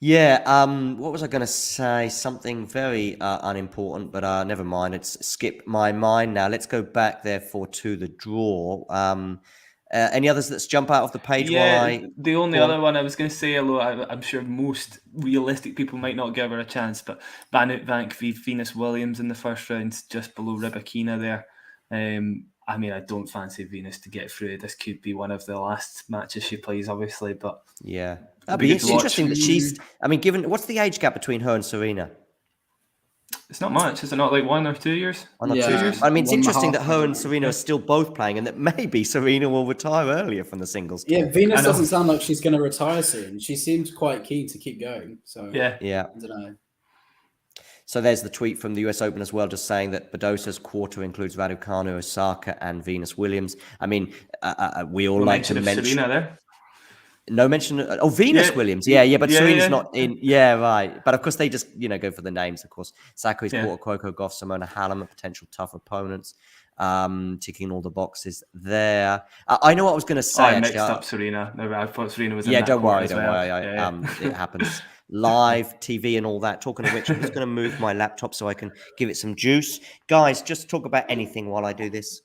Yeah. What was I going to say? Something very unimportant, but never mind. It's skipped my mind now. Let's go back therefore to the draw. Any others that jump out of the page? Yeah, the only other one I was going to say, although I'm sure most realistic people might not give her a chance, but Vanuk v Venus Williams in the first round, just below Rybakina there. I mean, I don't fancy Venus to get through. This could be one of the last matches she plays, obviously, but yeah, it's interesting that she's. I mean, given what's the age gap between her and Serena? It's not much. Is it not like 1 or 2 years? 1 or 2 years. I mean, it's interesting that her and Serena are still both playing, and that maybe Serena will retire earlier from the singles tour. Yeah, Venus doesn't sound like she's going to retire soon. She seems quite keen to keep going. So yeah. I don't know. So there's the tweet from the US Open as well, just saying that Badosa's quarter includes Raducanu, Osaka, and Venus Williams. I mean, we all like to mention Serena there. No mention. Venus Williams. But Serena's not in. Yeah, right. But of course, they just go for the names. Of course, Sakkari's quarter, Coco Gauff, Simona Hallam, potential tough opponents. Ticking all the boxes there. I know what I was going to say. I mixed up Serena. No, I thought Serena was in that don't worry. Well. It happens. Live TV and all that. Talking of which, I'm just going to move my laptop so I can give it some juice. Guys, just talk about anything while I do this.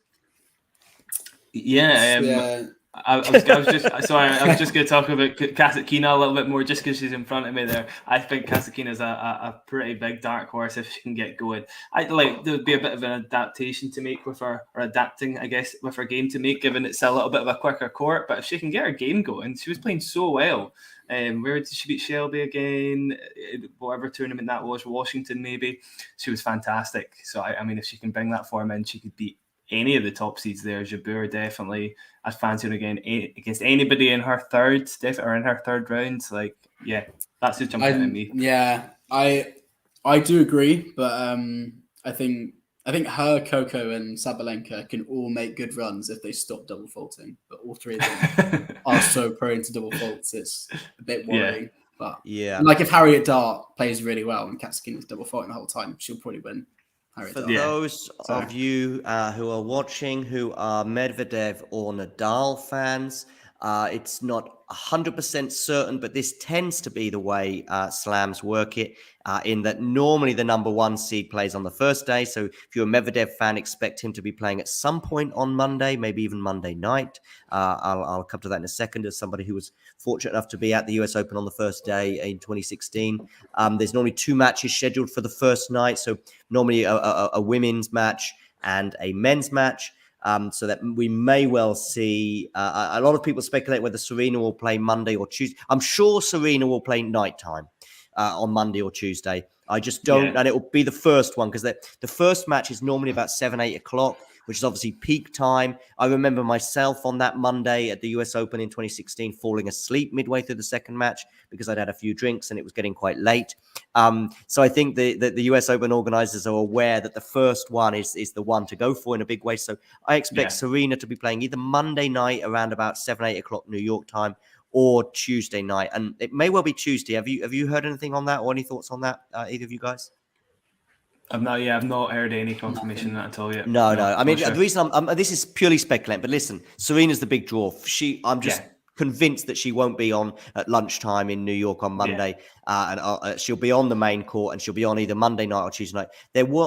I was just going to talk about Kasatkina a little bit more, just because she's in front of me there. I think Kasatkina is a pretty big dark horse if she can get going. There'd be a bit of an adaptation to make with her, or adapting, I guess, with her game to make, given it's a little bit of a quicker court. But if she can get her game going, she was playing so well. Where did she beat Shelby again? Whatever tournament that was, Washington maybe. She was fantastic. So I mean, if she can bring that form in, she could beat any of the top seeds there. Jabeur definitely. I'd fancy her again against anybody in her third, or in her third round. That's just jumping at me. Yeah, I do agree, but I think her, Coco, and Sabalenka can all make good runs if they stop double faulting. But all three of them are so prone to double faults. It's a bit worrying. But like if Harriet Dart plays really well and Kasatkina's double faulting the whole time, she'll probably win. For those of you who are watching, who are Medvedev or Nadal fans, it's not 100% certain, but this tends to be the way slams work it, in that normally the number one seed plays on the first day. So if you're a Medvedev fan, expect him to be playing at some point on Monday, maybe even Monday night. I'll come to that in a second. As somebody who was fortunate enough to be at the US Open on the first day in 2016, there's normally 2 matches scheduled for the first night. So normally a women's match and a men's match. So that we may well see a lot of people speculate whether Serena will play Monday or Tuesday. I'm sure Serena will play nighttime on Monday or Tuesday. I just don't, and it will be the first one because the first match is normally about 7-8 o'clock, which is obviously peak time. I remember myself on that Monday at the US Open in 2016 falling asleep midway through the second match because I'd had a few drinks and it was getting quite late. So I think the US Open organizers are aware that the first one is the one to go for in a big way. So I expect Serena to be playing either Monday night around about 7-8 o'clock New York time or Tuesday night. And it may well be Tuesday. Have you heard anything on that, or any thoughts on that, either of you guys? I've not heard any confirmation on that at all yet. No. I mean, the reason this is purely speculating, but listen, Serena's the big draw. I'm just convinced that she won't be on at lunchtime in New York on Monday, and she'll be on the main court, and she'll be on either Monday night or Tuesday night.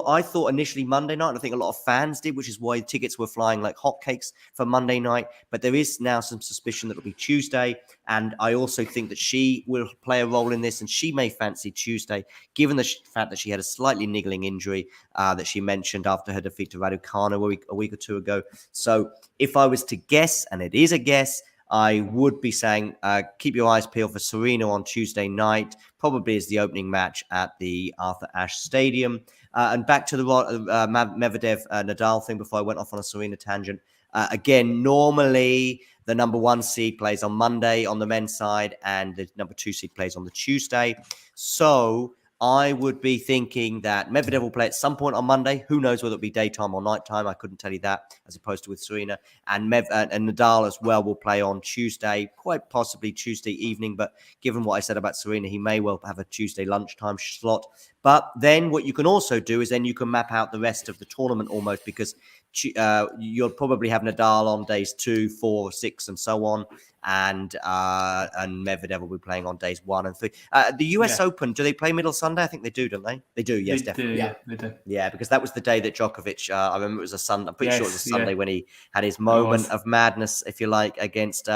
I thought initially Monday night, and I think a lot of fans did, which is why tickets were flying like hotcakes for Monday night. But there is now some suspicion that it'll be Tuesday, and I also think that she will play a role in this, and she may fancy Tuesday, given the fact that she had a slightly niggling injury that she mentioned after her defeat to Raducanu a week or two ago. So if I was to guess, and it is a guess, I would be saying keep your eyes peeled for Serena on Tuesday night, probably as the opening match at the Arthur Ashe Stadium. And back to the Medvedev Nadal thing before I went off on a Serena tangent. Again, normally the number 1 seed plays on Monday on the men's side, and the number 2 seed plays on the Tuesday. So I would be thinking that Medvedev will play at some point on Monday. Who knows whether it'll be daytime or nighttime? I couldn't tell you that, as opposed to with Serena. And Nadal as well will play on Tuesday, quite possibly Tuesday evening. But given what I said about Serena, he may well have a Tuesday lunchtime slot. But then what you can also do is then you can map out the rest of the tournament almost, because you'll probably have Nadal on days 2, 4, 6, and so on. And Medvedev will be playing on days 1 and 3. The US Open, do they play middle Sunday? I think they do, don't they? They do, yes, definitely. They do. Yeah, because that was the day that Djokovic, I remember it was a Sunday, I'm pretty sure it was a Sunday when he had his moment of madness, if you like, against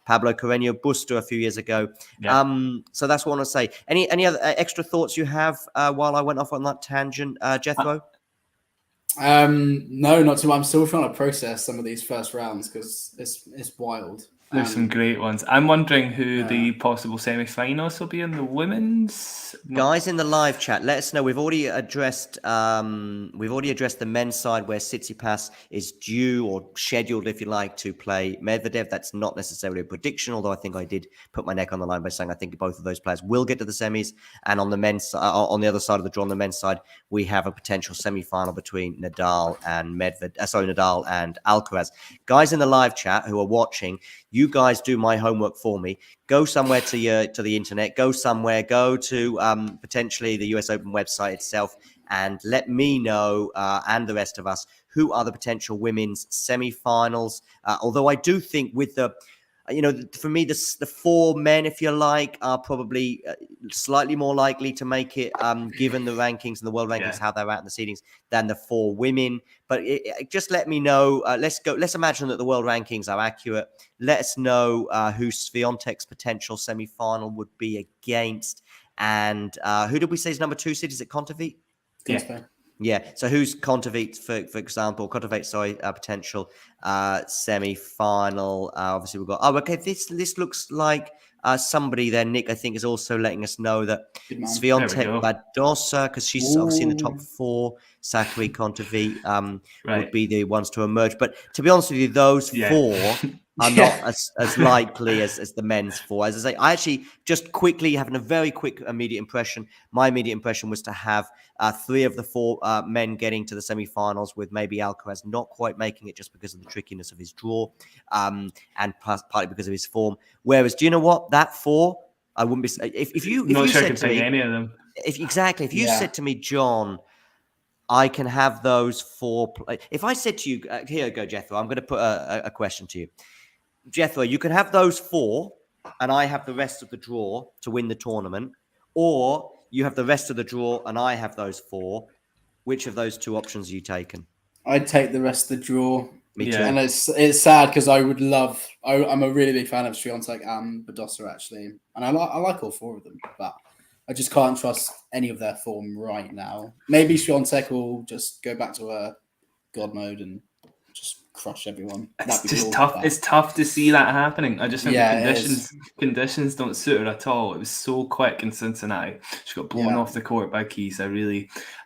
Pablo Carreño Busta a few years ago. Yeah. So that's what I want to say. Any other extra thoughts you have while I went off on that tangent, Jethro? No, not too much. I'm still trying to process some of these first rounds because it's wild. There's some great ones. I'm wondering who the possible semi-finals will be in the women's. Guys in the live chat, let us know. We've already addressed the men's side, where Tsitsipas is due or scheduled, if you like, to play Medvedev. That's not necessarily a prediction, although I think I did put my neck on the line by saying I think both of those players will get to the semis. And on the men's on the other side of the draw, on the men's side, we have a potential semi-final between Nadal and Nadal and Alcaraz. Guys in the live chat who are watching, you guys do my homework for me. Go somewhere to the internet. Go to potentially the US Open website itself, and let me know and the rest of us who are the potential women's semi-finals. Although I do think with the, for me, the 4 men, if you like, are probably slightly more likely to make it, given the rankings and the world rankings, how they're at in the seedings, than the 4 women. But just let me know. Let's imagine that the world rankings are accurate. Let us know who Swiatek's potential semi-final would be against. And who did we say is number 2 seed? Is it Kontaveit? Yeah. So who's Kontaveit, for example? Potential semi-final. Obviously, we've got. This looks like somebody there. Nick, I think, is also letting us know that Swiatek Badosa, because she's obviously in the top 4. Sakari, Kontaveit would be the ones to emerge. But to be honest with you, those 4 are not as likely as the men's 4. As I say, I actually just quickly having a very quick immediate impression. My immediate impression was to have 3 of the 4 men getting to the semi-finals, with maybe Alcaraz not quite making it just because of the trickiness of his draw, and partly because of his form. Whereas, do you know what? That 4, I wouldn't be. If you said to me any of them, if you said to me, John, I can have those 4. If I said to you, here you go, Jethro, I'm going to put a question to you. Jethro, you can have those 4, and I have the rest of the draw to win the tournament, or you have the rest of the draw and I have those 4. Which of those 2 options are you taking? I'd take the rest of the draw. Me too. And it's sad because I would love. I'm a really big fan of Swiatek and Badosa, actually, and I like all 4 of them, but I just can't trust any of their form right now. Maybe Swiatek will just go back to her God mode and just crush everyone. It's just tough. It's tough to see that happening. I just think the conditions don't suit her at all. It was so quick in Cincinnati. She got blown off the court by Quez.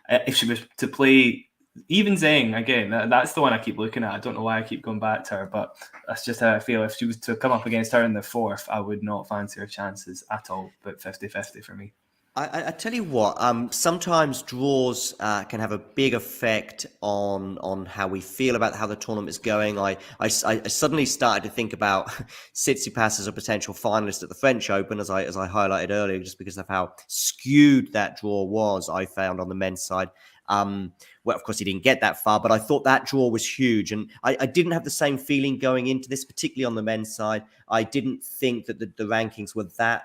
If she was to play, even Zhang again, that's the one I keep looking at. I don't know why I keep going back to her, but that's just how I feel. If she was to come up against her in the 4th, I would not fancy her chances at all. But 50-50 for me. I tell you what, sometimes draws can have a big effect on how we feel about how the tournament is going. I suddenly started to think about Tsitsipas as a potential finalist at the French Open, as I highlighted earlier, just because of how skewed that draw was, I found, on the men's side. Well, of course, he didn't get that far, but I thought that draw was huge. And I didn't have the same feeling going into this, particularly on the men's side. I didn't think that the rankings were that,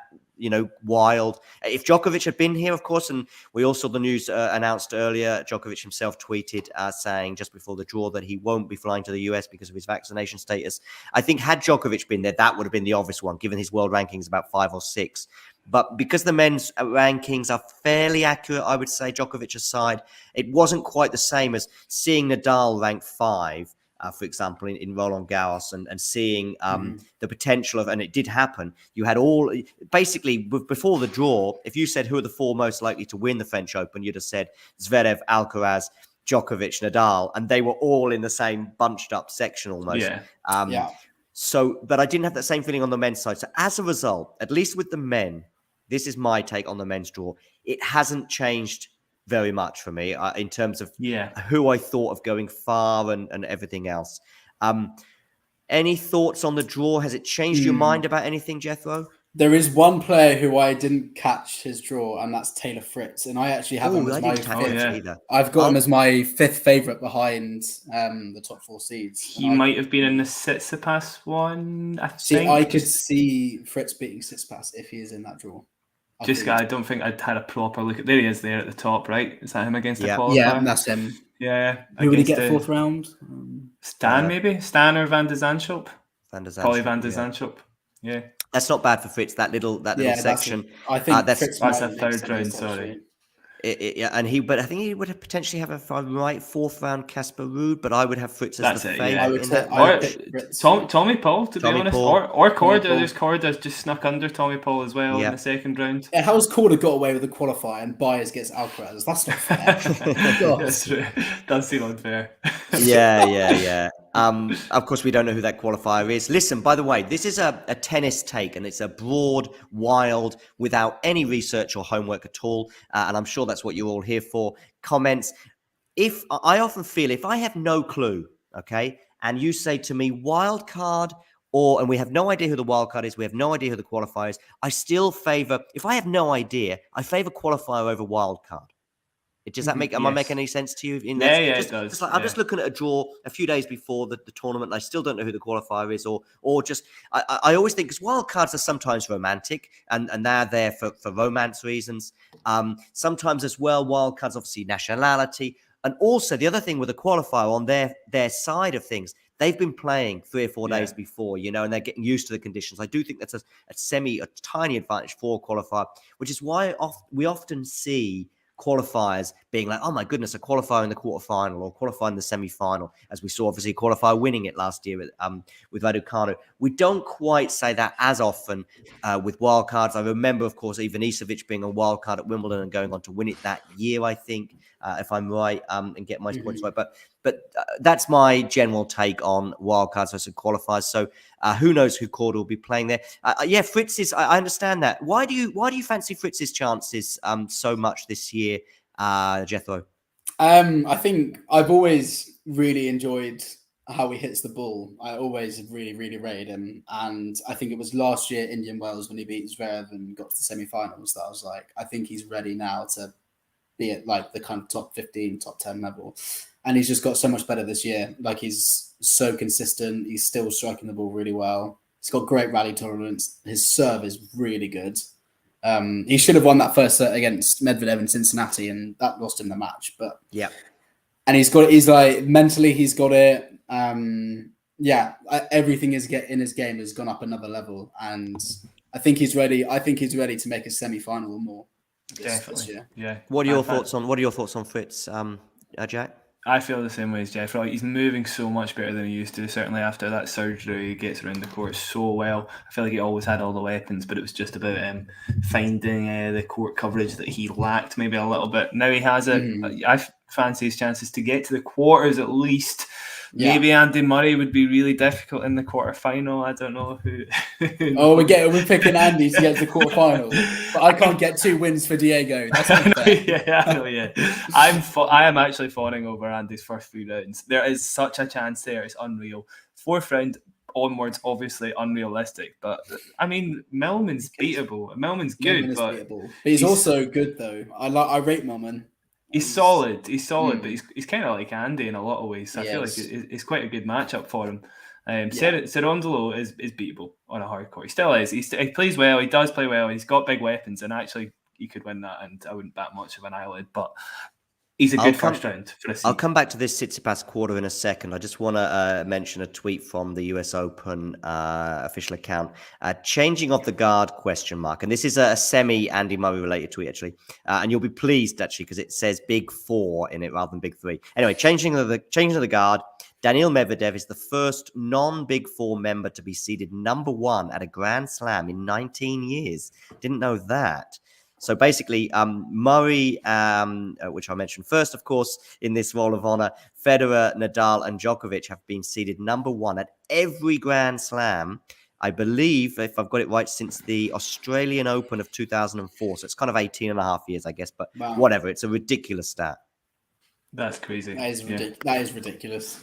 wild. If Djokovic had been here, of course, and we all saw the news announced earlier, Djokovic himself tweeted saying just before the draw that he won't be flying to the US because of his vaccination status. I think had Djokovic been there, that would have been the obvious one, given his world rankings about 5 or 6. But because the men's rankings are fairly accurate, I would say, Djokovic aside, it wasn't quite the same as seeing Nadal ranked 5, for example, in Roland Garros, and seeing the potential of, and it did happen. You had basically, before the draw, if you said who are the 4 most likely to win the French Open, you'd have said Zverev, Alcaraz, Djokovic, Nadal, and they were all in the same bunched up section almost. Yeah. So, but I didn't have that same feeling on the men's side. So as a result, at least with the men, this is my take on the men's draw. It hasn't changed very much for me in terms of who I thought of going far and everything else. Any thoughts on the draw? Has it changed your mind about anything, Jethro? There is one player who I didn't catch his draw, and that's Taylor Fritz. And I actually have him as my fifth. I've got him as my 5th favourite behind the top 4 seeds. He might have been in the Tsitsipas one, I think. I could see Fritz beating Tsitsipas if he is in that draw. I don't think I'd had a proper look at. There he is, there at the top, right? Is that him against the qualifier? Yeah, that's him. Yeah. Who would he get 4th round? Stan, maybe? Stan or Van de Zandschulp? Probably Van de Zandschulp. Yeah. That's not bad for Fritz, that little section. I think that's a 3rd round, sorry. But I think he would potentially have, if I'm right, 4th round Casper Ruud, but I would have Fritz as the favourite. Tommy Paul, to be honest, or Korda. There's Korda just snuck under Tommy Paul as well in the 2nd round. Yeah, how's Korda got away with the qualifier and Baez gets Alcaraz? That's not fair. That's true. Does seem unfair. Yeah. Of course, we don't know who that qualifier is. Listen, by the way, this is a tennis take, and it's a broad, wild, without any research or homework at all. And I'm sure that's what you're all here for. Comments. I often feel if I have no clue, okay, and you say to me wild card, and we have no idea who the wild card is, we have no idea who the qualifier is, I still favor. If I have no idea, I favor qualifier over wild card. Does that am I making any sense to you? It does. I'm just looking at a draw a few days before the tournament, and I still don't know who the qualifier is, or just I always think, because wild cards are sometimes romantic, and they're there for romance reasons. Sometimes as well, wild cards obviously nationality, and also the other thing with the qualifier on their side of things, they've been playing 3 or 4 days before, and they're getting used to the conditions. I do think that's a tiny advantage for a qualifier, which is why we often see qualifiers being like, oh my goodness, a qualifier in the quarterfinal or qualifier in the semi-final, as we saw obviously a qualifier winning it last year with Raducanu. We don't quite say that as often with wildcards. I remember, of course, Ivanisevic being a wildcard at Wimbledon and going on to win it that year, I think, if I'm right, and get my points right. But that's my general take on wildcards versus qualifiers. So who knows who Korda will be playing there? Fritz is. I understand that. Why do you fancy Fritz's chances so much this year, Jethro? I think I've always really enjoyed how he hits the ball. I always really, really rated him, and I think it was last year Indian Wells when he beat Zverev and got to the semi-finals that I was like, I think he's ready now to be at like the kind of top 15, top 10 level. And he's just got so much better this year. Like, he's so consistent. He's still striking the ball really well. He's got great rally tolerance. His serve is really good. He should have won that first set against Medvedev in Cincinnati, and that lost him the match. But yeah, and he's like mentally, he's got it. Everything in his game has gone up another level, and I think he's ready. I think he's ready to make a semi-final or more. Definitely, yeah. What are your thoughts on Fritz, Jack? I feel the same way as Jeff. Like, he's moving so much better than he used to. Certainly after that surgery, he gets around the court so well. I feel like he always had all the weapons, but it was just about finding the court coverage that he lacked maybe a little bit. Now he has it. I fancy his chances to get to the quarters at least. Maybe Andy Murray would be really difficult in the quarterfinal. I don't know who. Oh, we're picking Andy to get to the quarterfinal, but I can't get 2 wins for Diego. That's unfair. I know. I am actually fawning over Andy's first 3 rounds. There is such a chance there; it's unreal. 4th round onwards, obviously unrealistic, but I mean, Millman's beatable. Millman's good, but he's also good though. I rate Millman. He's solid, but he's kind of like Andy in a lot of ways. So I feel like it's quite a good matchup for him. Cerundolo is beatable on a hard court. He still is. He plays well. He does play well. He's got big weapons, and actually he could win that. And I wouldn't bat much of an eyelid, but he's a good first round for a seed. I'll come back to this Tsitsipas quarter in a second. I just want to mention a tweet from the US Open official account. Changing of the guard, ? And this is a semi-Andy Murray related tweet, actually. And you'll be pleased, actually, because it says big 4 in it rather than big 3. Anyway, changing of the guard. Daniil Medvedev is the first non-Big 4 member to be seeded number 1 at a Grand Slam in 19 years. Didn't know that. So basically, Murray, which I mentioned first, of course, in this Roll of Honor, Federer, Nadal, and Djokovic have been seeded number 1 at every Grand Slam, I believe, if I've got it right, since the Australian Open of 2004. So it's kind of 18 and a half years, I guess, but whatever. It's a ridiculous stat. That's crazy. That is ridiculous.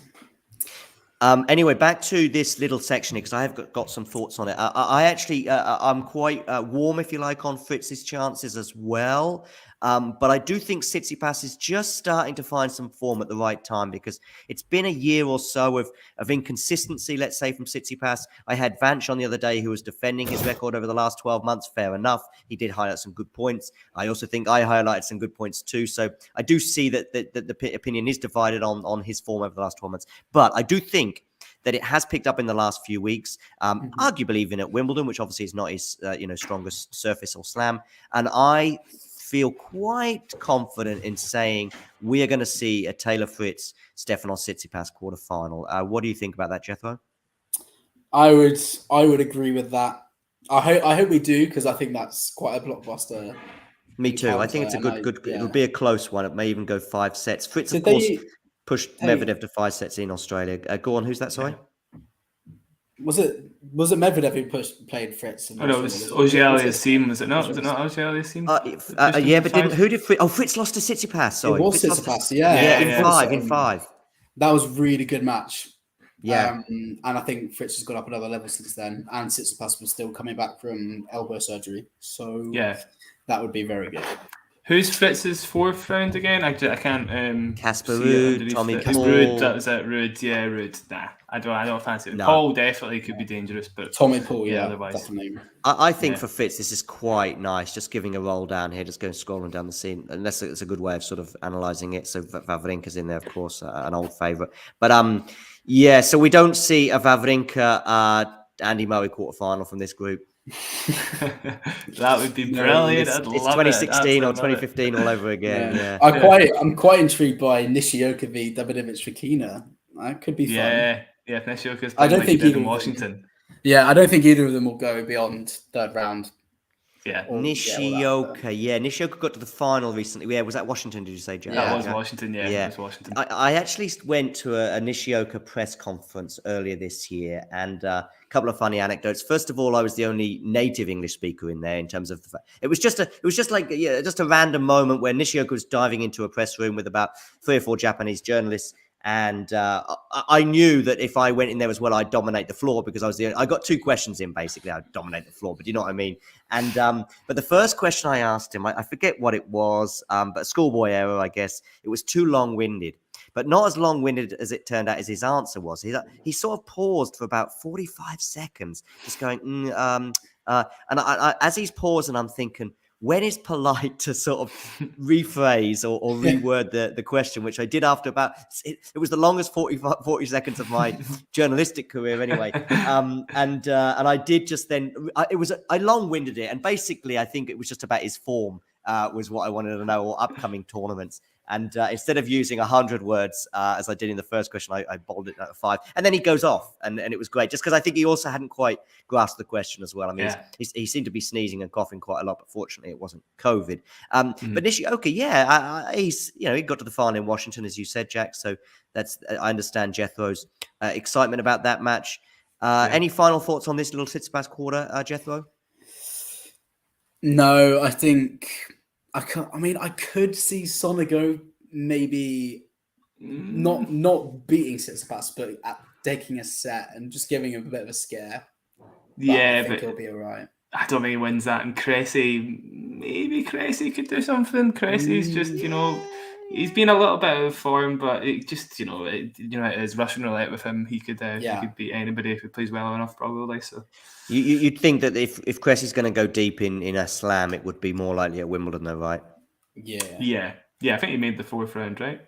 Anyway, back to this little section because I have got some thoughts on it. I actually, I'm quite warm, if you like, on Fritz's chances as well. But I do think Tsitsipas is just starting to find some form at the right time because it's been a year or so of inconsistency, let's say, from Tsitsipas. I had Vanch on the other day who was defending his record over the last 12 months. Fair enough. He did highlight some good points. I also think I highlighted some good points too. So I do see that the opinion is divided on his form over the last 12 months. But I do think that it has picked up in the last few weeks, arguably even at Wimbledon, which obviously is not his strongest surface or slam. And I feel quite confident in saying we are going to see a Taylor Fritz, Stefanos Tsitsipas quarterfinal. What do you think about that, Jethro? I would agree with that. I hope we do because I think that's quite a blockbuster. Me too. I think it's a good. It'll be a close one. It may even go 5 sets. Fritz, of course, pushed Medvedev to 5 sets in Australia. Go on. Who's that? Sorry. Was it Medvedev who played Fritz? No, it was Auger-Aliassime, was it not? Was it not Auger-Aliassime? Yeah, but who did Fritz? Oh, Fritz lost to Tsitsipas. Sorry, it was Tsitsipas. Yeah, in five. That was a really good match. Yeah, and I think Fritz has gone up another level since then. And Tsitsipas was still coming back from elbow surgery, so that would be very good. Who's Fritz's 4th round again? I can't. Casper Ruud, Tommy Paul. Ruud, that was it. Ruud, yeah, Ruud. Nah, I don't fancy it. No. Paul definitely could be dangerous, but Tommy Paul, otherwise, definitely. I think for Fritz, this is quite nice. Just giving a roll down here, just going scrolling down the scene. Unless it's a good way of sort of analysing it. So Wawrinka's in there, of course, an old favourite. But so we don't see a Wawrinka Andy Murray quarterfinal from this group. That would be brilliant. It's 2016 or 2015 all over again. Yeah. I'm quite intrigued by Nishioka v Davidovich Fokina. That could be fun. Yeah, if Nishioka's I don't think either in Washington. I don't think either of them will go beyond 3rd round. Yeah, Nishioka. Nishioka got to the final recently. Yeah, was that Washington? Did you say, Jack? That was Washington. Yeah, it was Washington. I actually went to a Nishioka press conference earlier this year, and a couple of funny anecdotes. First of all, I was the only native English speaker in there. In terms of it was just a random moment where Nishioka was diving into a press room with about 3 or 4 Japanese journalists. And I knew that if I went in there as well, I'd dominate the floor because I got 2 questions in, basically. I'd dominate the floor, but you know what I mean? And but the first question I asked him, I forget what it was, but schoolboy error, I guess. It was too long-winded, but not as long-winded as it turned out as his answer was. He sort of paused for about 45 seconds, just going, and as he's pausing, I'm thinking, when is polite to sort of rephrase or reword the question, which I did after about, it was the longest 40 seconds of my journalistic career anyway. And I did just then, I long-winded it. And basically, I think it was just about his form was what I wanted to know, or upcoming tournaments. And instead of using 100 words, as I did in the first question, I bottled it at 5. And then he goes off, and it was great, just because I think he also hadn't quite grasped the question as well. I mean, he seemed to be sneezing and coughing quite a lot, but fortunately it wasn't COVID. But Nishioka, he got to the final in Washington, as you said, Jack. So I understand Jethro's excitement about that match. Any final thoughts on this little Tsitsipas quarter, Jethro? No, I think I could see Sonego maybe not beating Tsitsipas, but taking a set and just giving him a bit of a scare. I think he'll be all right. I don't think he wins that. And Cressy could do something. Cressy's just, he's been a little bit out of form, but it just, it is Russian roulette with him. He could beat anybody if he plays well enough, probably. So you'd think that if Cressy's going to go deep in a slam, it would be more likely at Wimbledon, though, right? Yeah. I think he made the 4th round, right?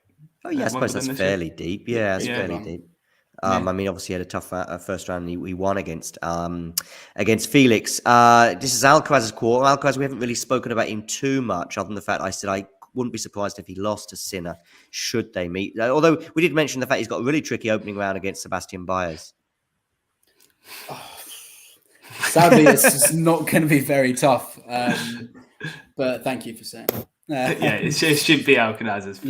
Oh yeah, I suppose that's fairly deep. Yeah, it's fairly deep. I mean, obviously, he had a tough first round. He won against Felix. This is Alcaraz's quarter. Alcaraz, we haven't really spoken about him too much, other than the fact I said I wouldn't be surprised if he lost to Sinner, should they meet. Although we did mention the fact he's got a really tricky opening round against Sebastian Baez. Sadly, it's not going to be very tough. But thank you for saying that. It should be Alcaraz's.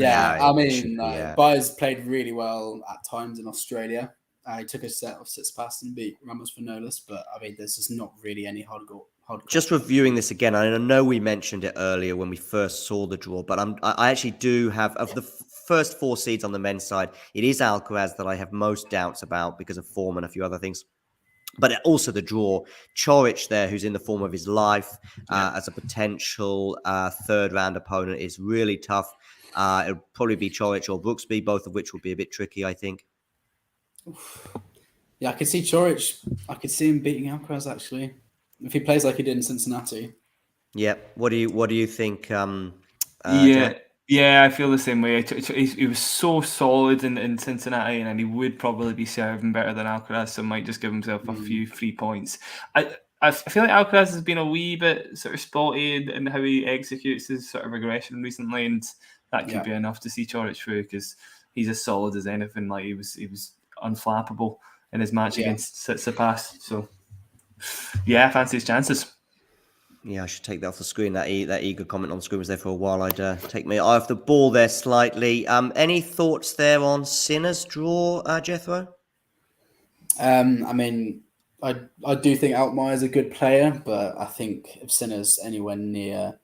Baez played really well at times in Australia. He took a set of Tsitsipas and beat Ramos Vinolas, but I mean, there's just not really any hard goal. Just reviewing this again, I know we mentioned it earlier when we first saw the draw, but I actually do have, of the first 4 seeds on the men's side, it is Alcaraz that I have most doubts about because of form and a few other things. But also the draw, Coric there, who's in the form of his life as a potential third-round opponent, is really tough. It'll probably be Coric or Brooksby, both of which will be a bit tricky, I think. Yeah, I could see Coric. I could see him beating Alcaraz, actually, if he plays like he did in Cincinnati. Yeah. What do you think? Yeah, I feel the same way. He was so solid in Cincinnati, and he would probably be serving better than Alcaraz, so might just give himself a few free points. I feel like Alcaraz has been a wee bit sort of spotty in how he executes his sort of aggression recently, and that could be enough to see Coric through, because he's as solid as anything. Like he was unflappable in his match against Tsitsipas. So I fancy his chances. Yeah, I should take that off the screen. That eager comment on the screen was there for a while. I'd take my eye off the ball there slightly. Any thoughts there on Sinner's draw, Jethro? I mean, I do think Altmaier's a good player, but I think if Sinner's anywhere near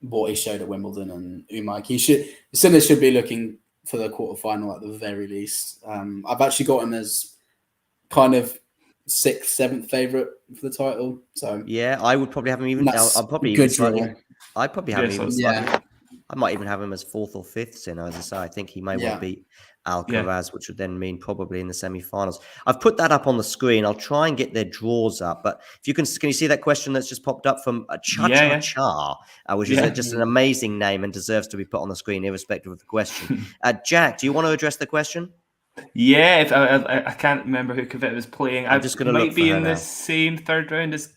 what he showed at Wimbledon and Umag, Sinner should be looking for the quarterfinal at the very least. I've actually got him as kind of 6th, 7th favorite for the title. So yeah, I would probably have him even. I'd probably good even I'd probably have him even. Yeah. I might even have him as 4th or 5th. Sinner, as I say, I think he may well beat Alcaraz, which would then mean probably in the semi-finals. I've put that up on the screen. I'll try and get their draws up. But if you can you see that question that's just popped up from Cha, which is just an amazing name and deserves to be put on the screen, irrespective of the question. Jack, do you want to address the question? Yeah, if I can't remember who Kvit was playing. I'm just going to might be in the same third round as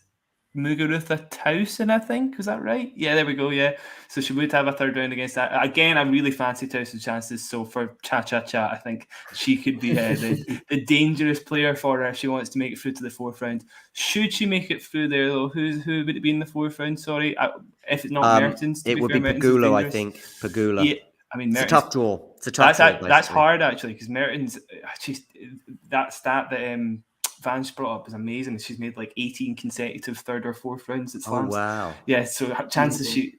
Muguruza Towson, I think. Was that right? Yeah, there we go. Yeah, so she would have a third round against that. Again, I really fancy Towson's chances. So for Cha, I think she could be the dangerous player for her if she wants to make it through to the 4th round. Should she make it through there, though? Who would it be in the 4th round? Sorry, if it's not Mertens, it would be Pegula, I think. Pegula. Yeah. I mean, Mertens, it's a tough draw. That's hard, actually, because Mertens, that stat that Vance brought up is amazing. She's made like 18 consecutive 3rd or 4th rounds at slams. Oh, wow. Yeah, so chances she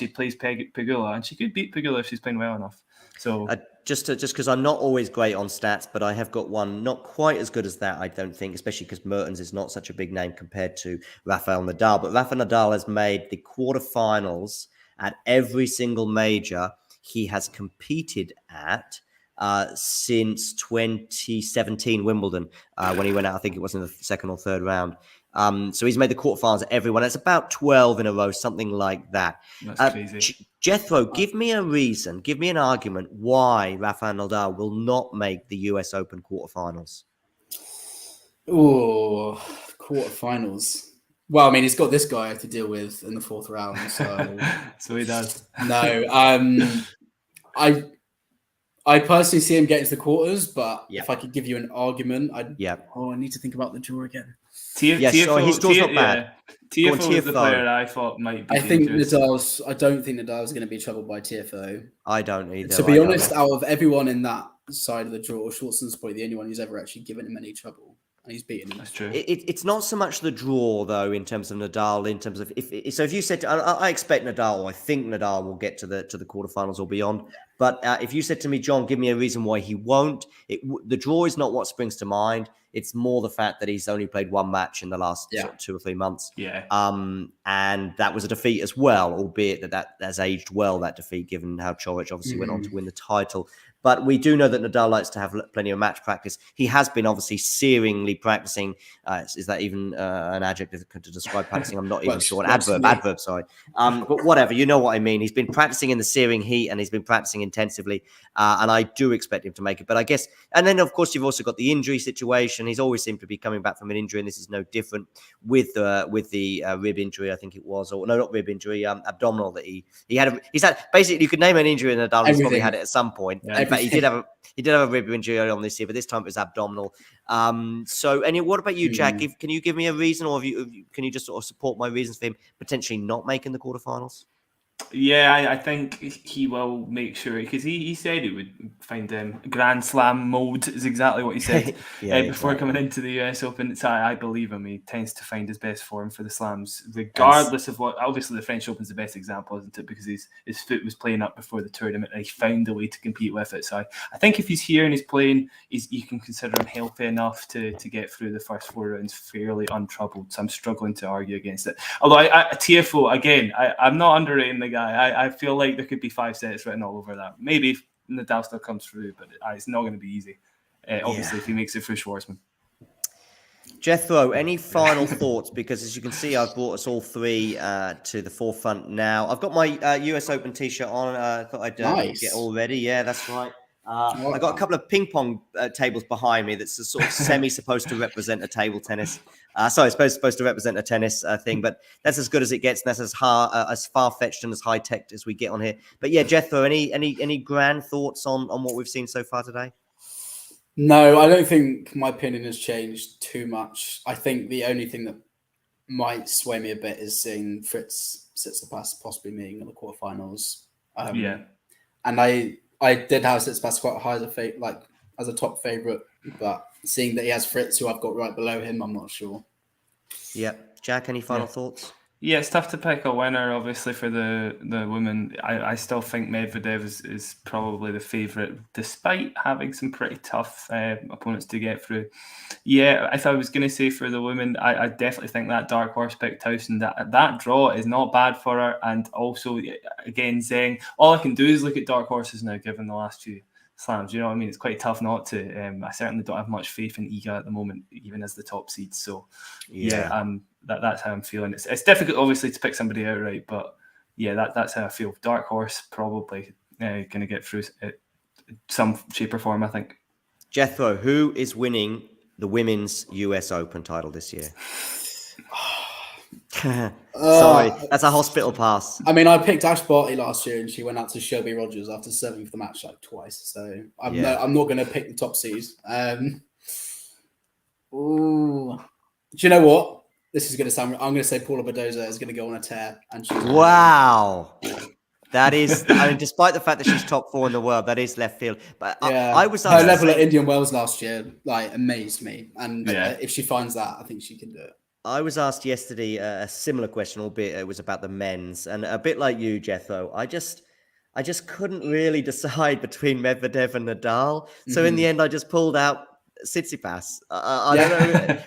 plays Pegula, and she could beat Pegula if she's playing well enough. So just because I'm not always great on stats, but I have got one not quite as good as that, I don't think, especially because Mertens is not such a big name compared to Rafael Nadal. But Rafa Nadal has made the quarterfinals at every single major he has competed at since 2017 Wimbledon, when he went out, I think it was in the 2nd or 3rd round. So he's made the quarterfinals at everyone. It's about 12 in a row, something like that. That's crazy. Jethro, give me a reason, give me an argument why Rafael Nadal will not make the US Open quarterfinals. Oh, quarterfinals. Well, I mean, he's got this guy to deal with in the 4th round, so so he does. No, I personally see him getting to the quarters, but Yeah. if I could give you an argument, I need to think about the draw again. Sorry, his draw's not bad. TFO is the player I thought might be I dangerous. I don't think Nadal's going to be troubled by TFO. I don't either. To be honest, out of everyone in that side of the draw, Schwarzen's probably the only one who's ever actually given him any trouble. And he's beaten him. That's true. It's not so much the draw, though, in terms of Nadal. In terms of if you said I expect Nadal, or I think Nadal will get to the quarterfinals or beyond. But if you said to me, John, give me a reason why he won't, the draw is not what springs to mind. It's more the fact that he's only played one match in the last 2 or 3 months. Yeah. And that was a defeat as well, albeit that has aged well, that defeat, given how Coric obviously went on to win the title. But we do know that Nadal likes to have plenty of match practice. He has been obviously searingly practicing. Is that even an adjective to describe practicing? I'm not even sure. An adverb, sorry. But whatever, you know what I mean. He's been practicing in the searing heat and he's been practicing intensively. And I do expect him to make it. But I guess, and then of course, you've also got the injury situation. He's always seemed to be coming back from an injury, and this is no different with the rib injury, I think it was. Or no, not rib injury, abdominal that he's had. Basically, you could name an injury in Nadal. He's probably had it at some point. Yeah. But he did have a rib injury early on this year, but this time it was abdominal. What about you, Jack? Can you give me a reason, or can you just sort of support my reasons for him potentially not making the quarterfinals? Yeah, I think he will make sure, because he said he would find Grand Slam mode is exactly what he said before coming into the US Open. So I believe him. He tends to find his best form for the slams, regardless of what. Obviously, the French Open's the best example, isn't it? Because his foot was playing up before the tournament, and he found a way to compete with it. So I think if he's here and he's playing, you can consider him healthy enough to get through the first 4 rounds fairly untroubled. So I'm struggling to argue against it. Although TFO again, I'm not underrating the guy. I feel like there could be 5 sets written all over that. Maybe if Nadal still comes through, but it's not going to be easy. Obviously, if he makes it through Schwartzman. Jethro, any final thoughts? Because as you can see, I've brought us all 3 to the forefront now. I've got my US Open t-shirt on. I thought I'd get all ready. Yeah, that's right. I got a couple of ping pong tables behind me that's sort of supposed to represent a table tennis. Supposed to represent a tennis thing, but that's as good as it gets. And that's as far-fetched and as high-tech as we get on here. But yeah, Jethro, any grand thoughts on what we've seen so far today? No, I don't think my opinion has changed too much. I think the only thing that might sway me a bit is seeing Fritz Tsitsipas possibly meeting in the quarterfinals. And I did have Tsitsipas quite high as a top favorite, but seeing that he has Fritz, who I've got right below him, I'm not sure. Yeah, Jack, any final thoughts? Yeah, it's tough to pick a winner, obviously, for the women. I still think Medvedev is probably the favourite, despite having some pretty tough opponents to get through. Yeah, if I was going to say for the women, I definitely think that dark horse picked Towson. That draw is not bad for her. And also, again, Zheng, all I can do is look at dark horses now, given the last few slams. You know what I mean? It's quite tough not to. I certainly don't have much faith in Iga at the moment, even as the top seed. So, that's how I'm feeling. It's difficult, obviously, to pick somebody outright, but that's how I feel. Dark horse probably going to get through some shape or form, I think. Jethro, who is winning the women's US Open title this year? Sorry, that's a hospital pass. I mean, I picked Ash Barty last year, and she went out to Shelby Rogers after serving for the match twice. So I'm not going to pick the top seed. Do you know what? This is going to sound. I'm going to say Paula Badoza is going to go on a tear, and she's wow. That is, I mean, despite the fact that she's top 4 in the world, that is left field. But I was her level at Indian Wells last year, amazed me. And if she finds that, I think she can do it. I was asked yesterday a similar question, albeit it was about the men's, and a bit like you, Jethro. I just couldn't really decide between Medvedev and Nadal. So in the end, I just pulled out Tsitsipas. I don't know.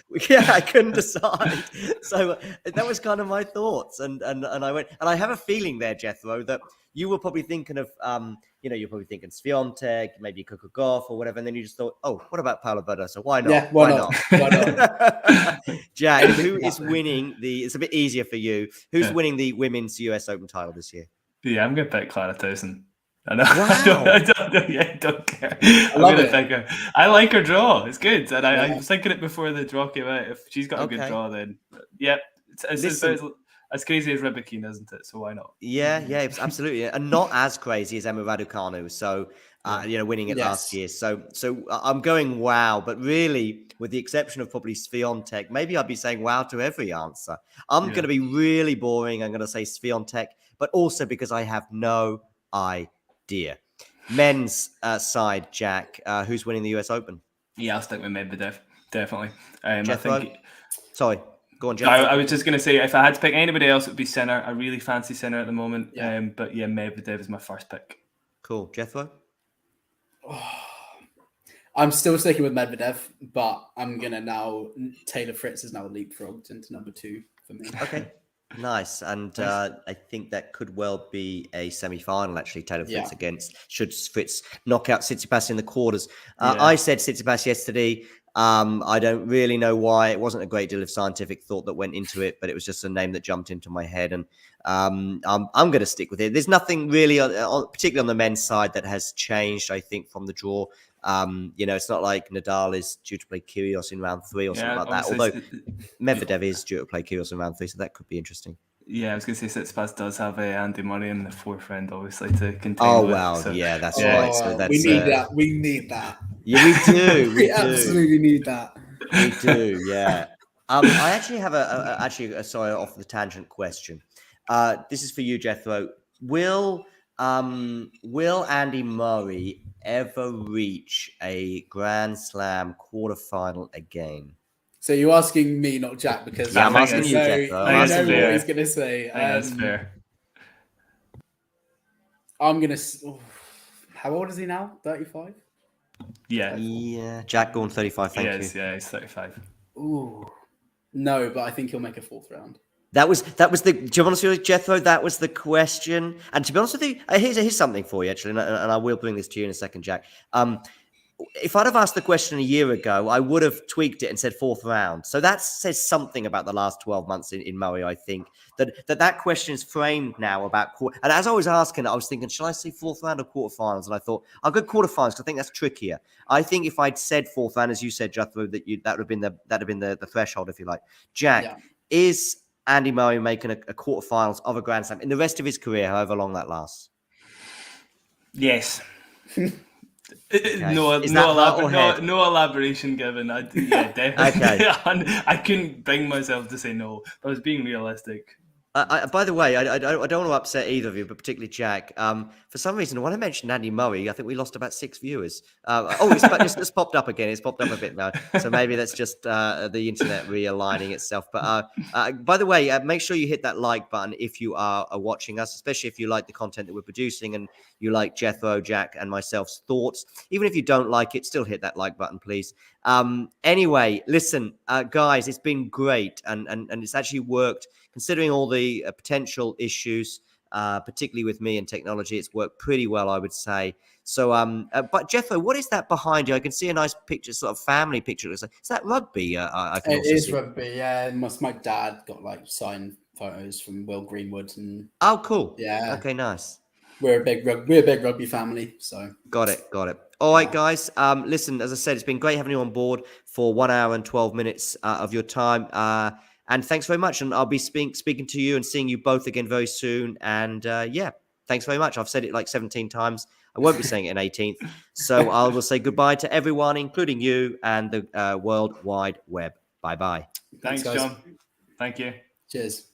I couldn't decide. So that was kind of my thoughts, and I went, and I have a feeling there, Jethro, that you were probably thinking of, you're probably thinking Swiatek, maybe Kukugov or whatever, and then you just thought, oh, what about Paula Badoza? Why not? Yeah, why not? Why not? Jack, who is winning it's a bit easier for you. Who's winning the women's US Open title this year? Yeah, I'm going to pick Clara Towson. I know. Wow. I don't care. I'm going to pick her. I like her draw. It's good. And I was thinking it before the draw came out. If she's got a good draw, then it's as crazy as Rybakina, isn't it? So why not? Yeah, absolutely, and not as crazy as Emma Raducanu. So, winning it last year. So I'm going wow, but really, with the exception of probably Swiatek, maybe I'd be saying wow to every answer. I'm going to be really boring. I'm going to say Swiatek, but also because I have no idea. Men's side, Jack, who's winning the US Open? Yeah, I'll stick with Medvedev, definitely. Sorry, go on, Jeff. I was just going to say, if I had to pick anybody else, it would be Sinner. I really fancy Sinner at the moment. Yeah. But yeah, Medvedev is my first pick. Cool. Jethro? I'm still sticking with Medvedev, but I'm going to now... Taylor Fritz is now leapfrogged into number 2 for me. Okay. Nice. And I think that could well be a semi-final, actually, Taylor Fritz against... Should Fritz knock out Tsitsipas in the quarters. I said Tsitsipas yesterday. I don't really know why. It wasn't a great deal of scientific thought that went into it, but it was just a name that jumped into my head, and I'm going to stick with it. There's nothing really, particularly on the men's side, that has changed, I think, from the draw. It's not like Nadal is due to play Kyrgios in round 3 or something like that, although Medvedev is due to play Kyrgios in round 3, so that could be interesting. Yeah, I was going to say Tsitsipas does have Andy Murray in the forefront, obviously, to contain. Oh, wow. So. Yeah, that's right. So that's, we need that. We need that. Yeah, we do. We absolutely need that. We do, yeah. I actually have sorry, off the tangent question. This is for you, Jethro. Will Andy Murray ever reach a Grand Slam quarterfinal again? So you're asking me, not Jack, because I'm asking you, Jethro. I know what he's going to say. That's fair. I'm going to... how old is he now? 35? Yeah. Jack Gorn, 35, thank you. Yeah, he's 35. Ooh. No, but I think he'll make a 4th round. That was the. Do you want to see, Jethro? That was the question. And to be honest with you, here's something for you actually, and I will bring this to you in a second, Jack. If I'd have asked the question a year ago, I would have tweaked it and said 4th round. So that says something about the last 12 months in Murray. I think that question is framed now about. And as I was asking, I was thinking, shall I say 4th round or quarterfinals? And I thought I'll go quarterfinals because I think that's trickier. I think if I'd said 4th round, as you said, Jethro, that would have been the threshold, if you like. Jack, is Andy Murray making a quarterfinals of a Grand Slam in the rest of his career, however long that lasts? Yes. Okay. No elaboration given. Definitely. Okay. I couldn't bring myself to say no. I was being realistic. By the way, I don't want to upset either of you, but particularly Jack. For some reason, when I mentioned Andy Murray, I think we lost about 6 viewers. It's popped up again. It's popped up a bit now. So maybe that's just the internet realigning itself. But by the way, make sure you hit that like button if you are watching us, especially if you like the content that we're producing and you like Jethro, Jack, and myself's thoughts. Even if you don't like it, still hit that like button, please. Anyway, listen, guys, it's been great, and it's actually worked. Considering all the potential issues, particularly with me and technology, it's worked pretty well, I would say. So, but Jethro, what is that behind you? I can see a nice picture, sort of family picture. Is that rugby? It is rugby, yeah. My dad got signed photos from Will Greenwood, and oh, cool. Yeah. Okay, nice. We're a big rugby family, so got it. All right, guys. Listen, as I said, it's been great having you on board for 1 hour and 12 minutes of your time. And thanks very much. And I'll be speaking to you and seeing you both again very soon. And thanks very much. I've said it 17 times. I won't be saying it an 18th. So I will say goodbye to everyone, including you and the World Wide Web. Bye-bye. Thanks, John. Thank you. Cheers.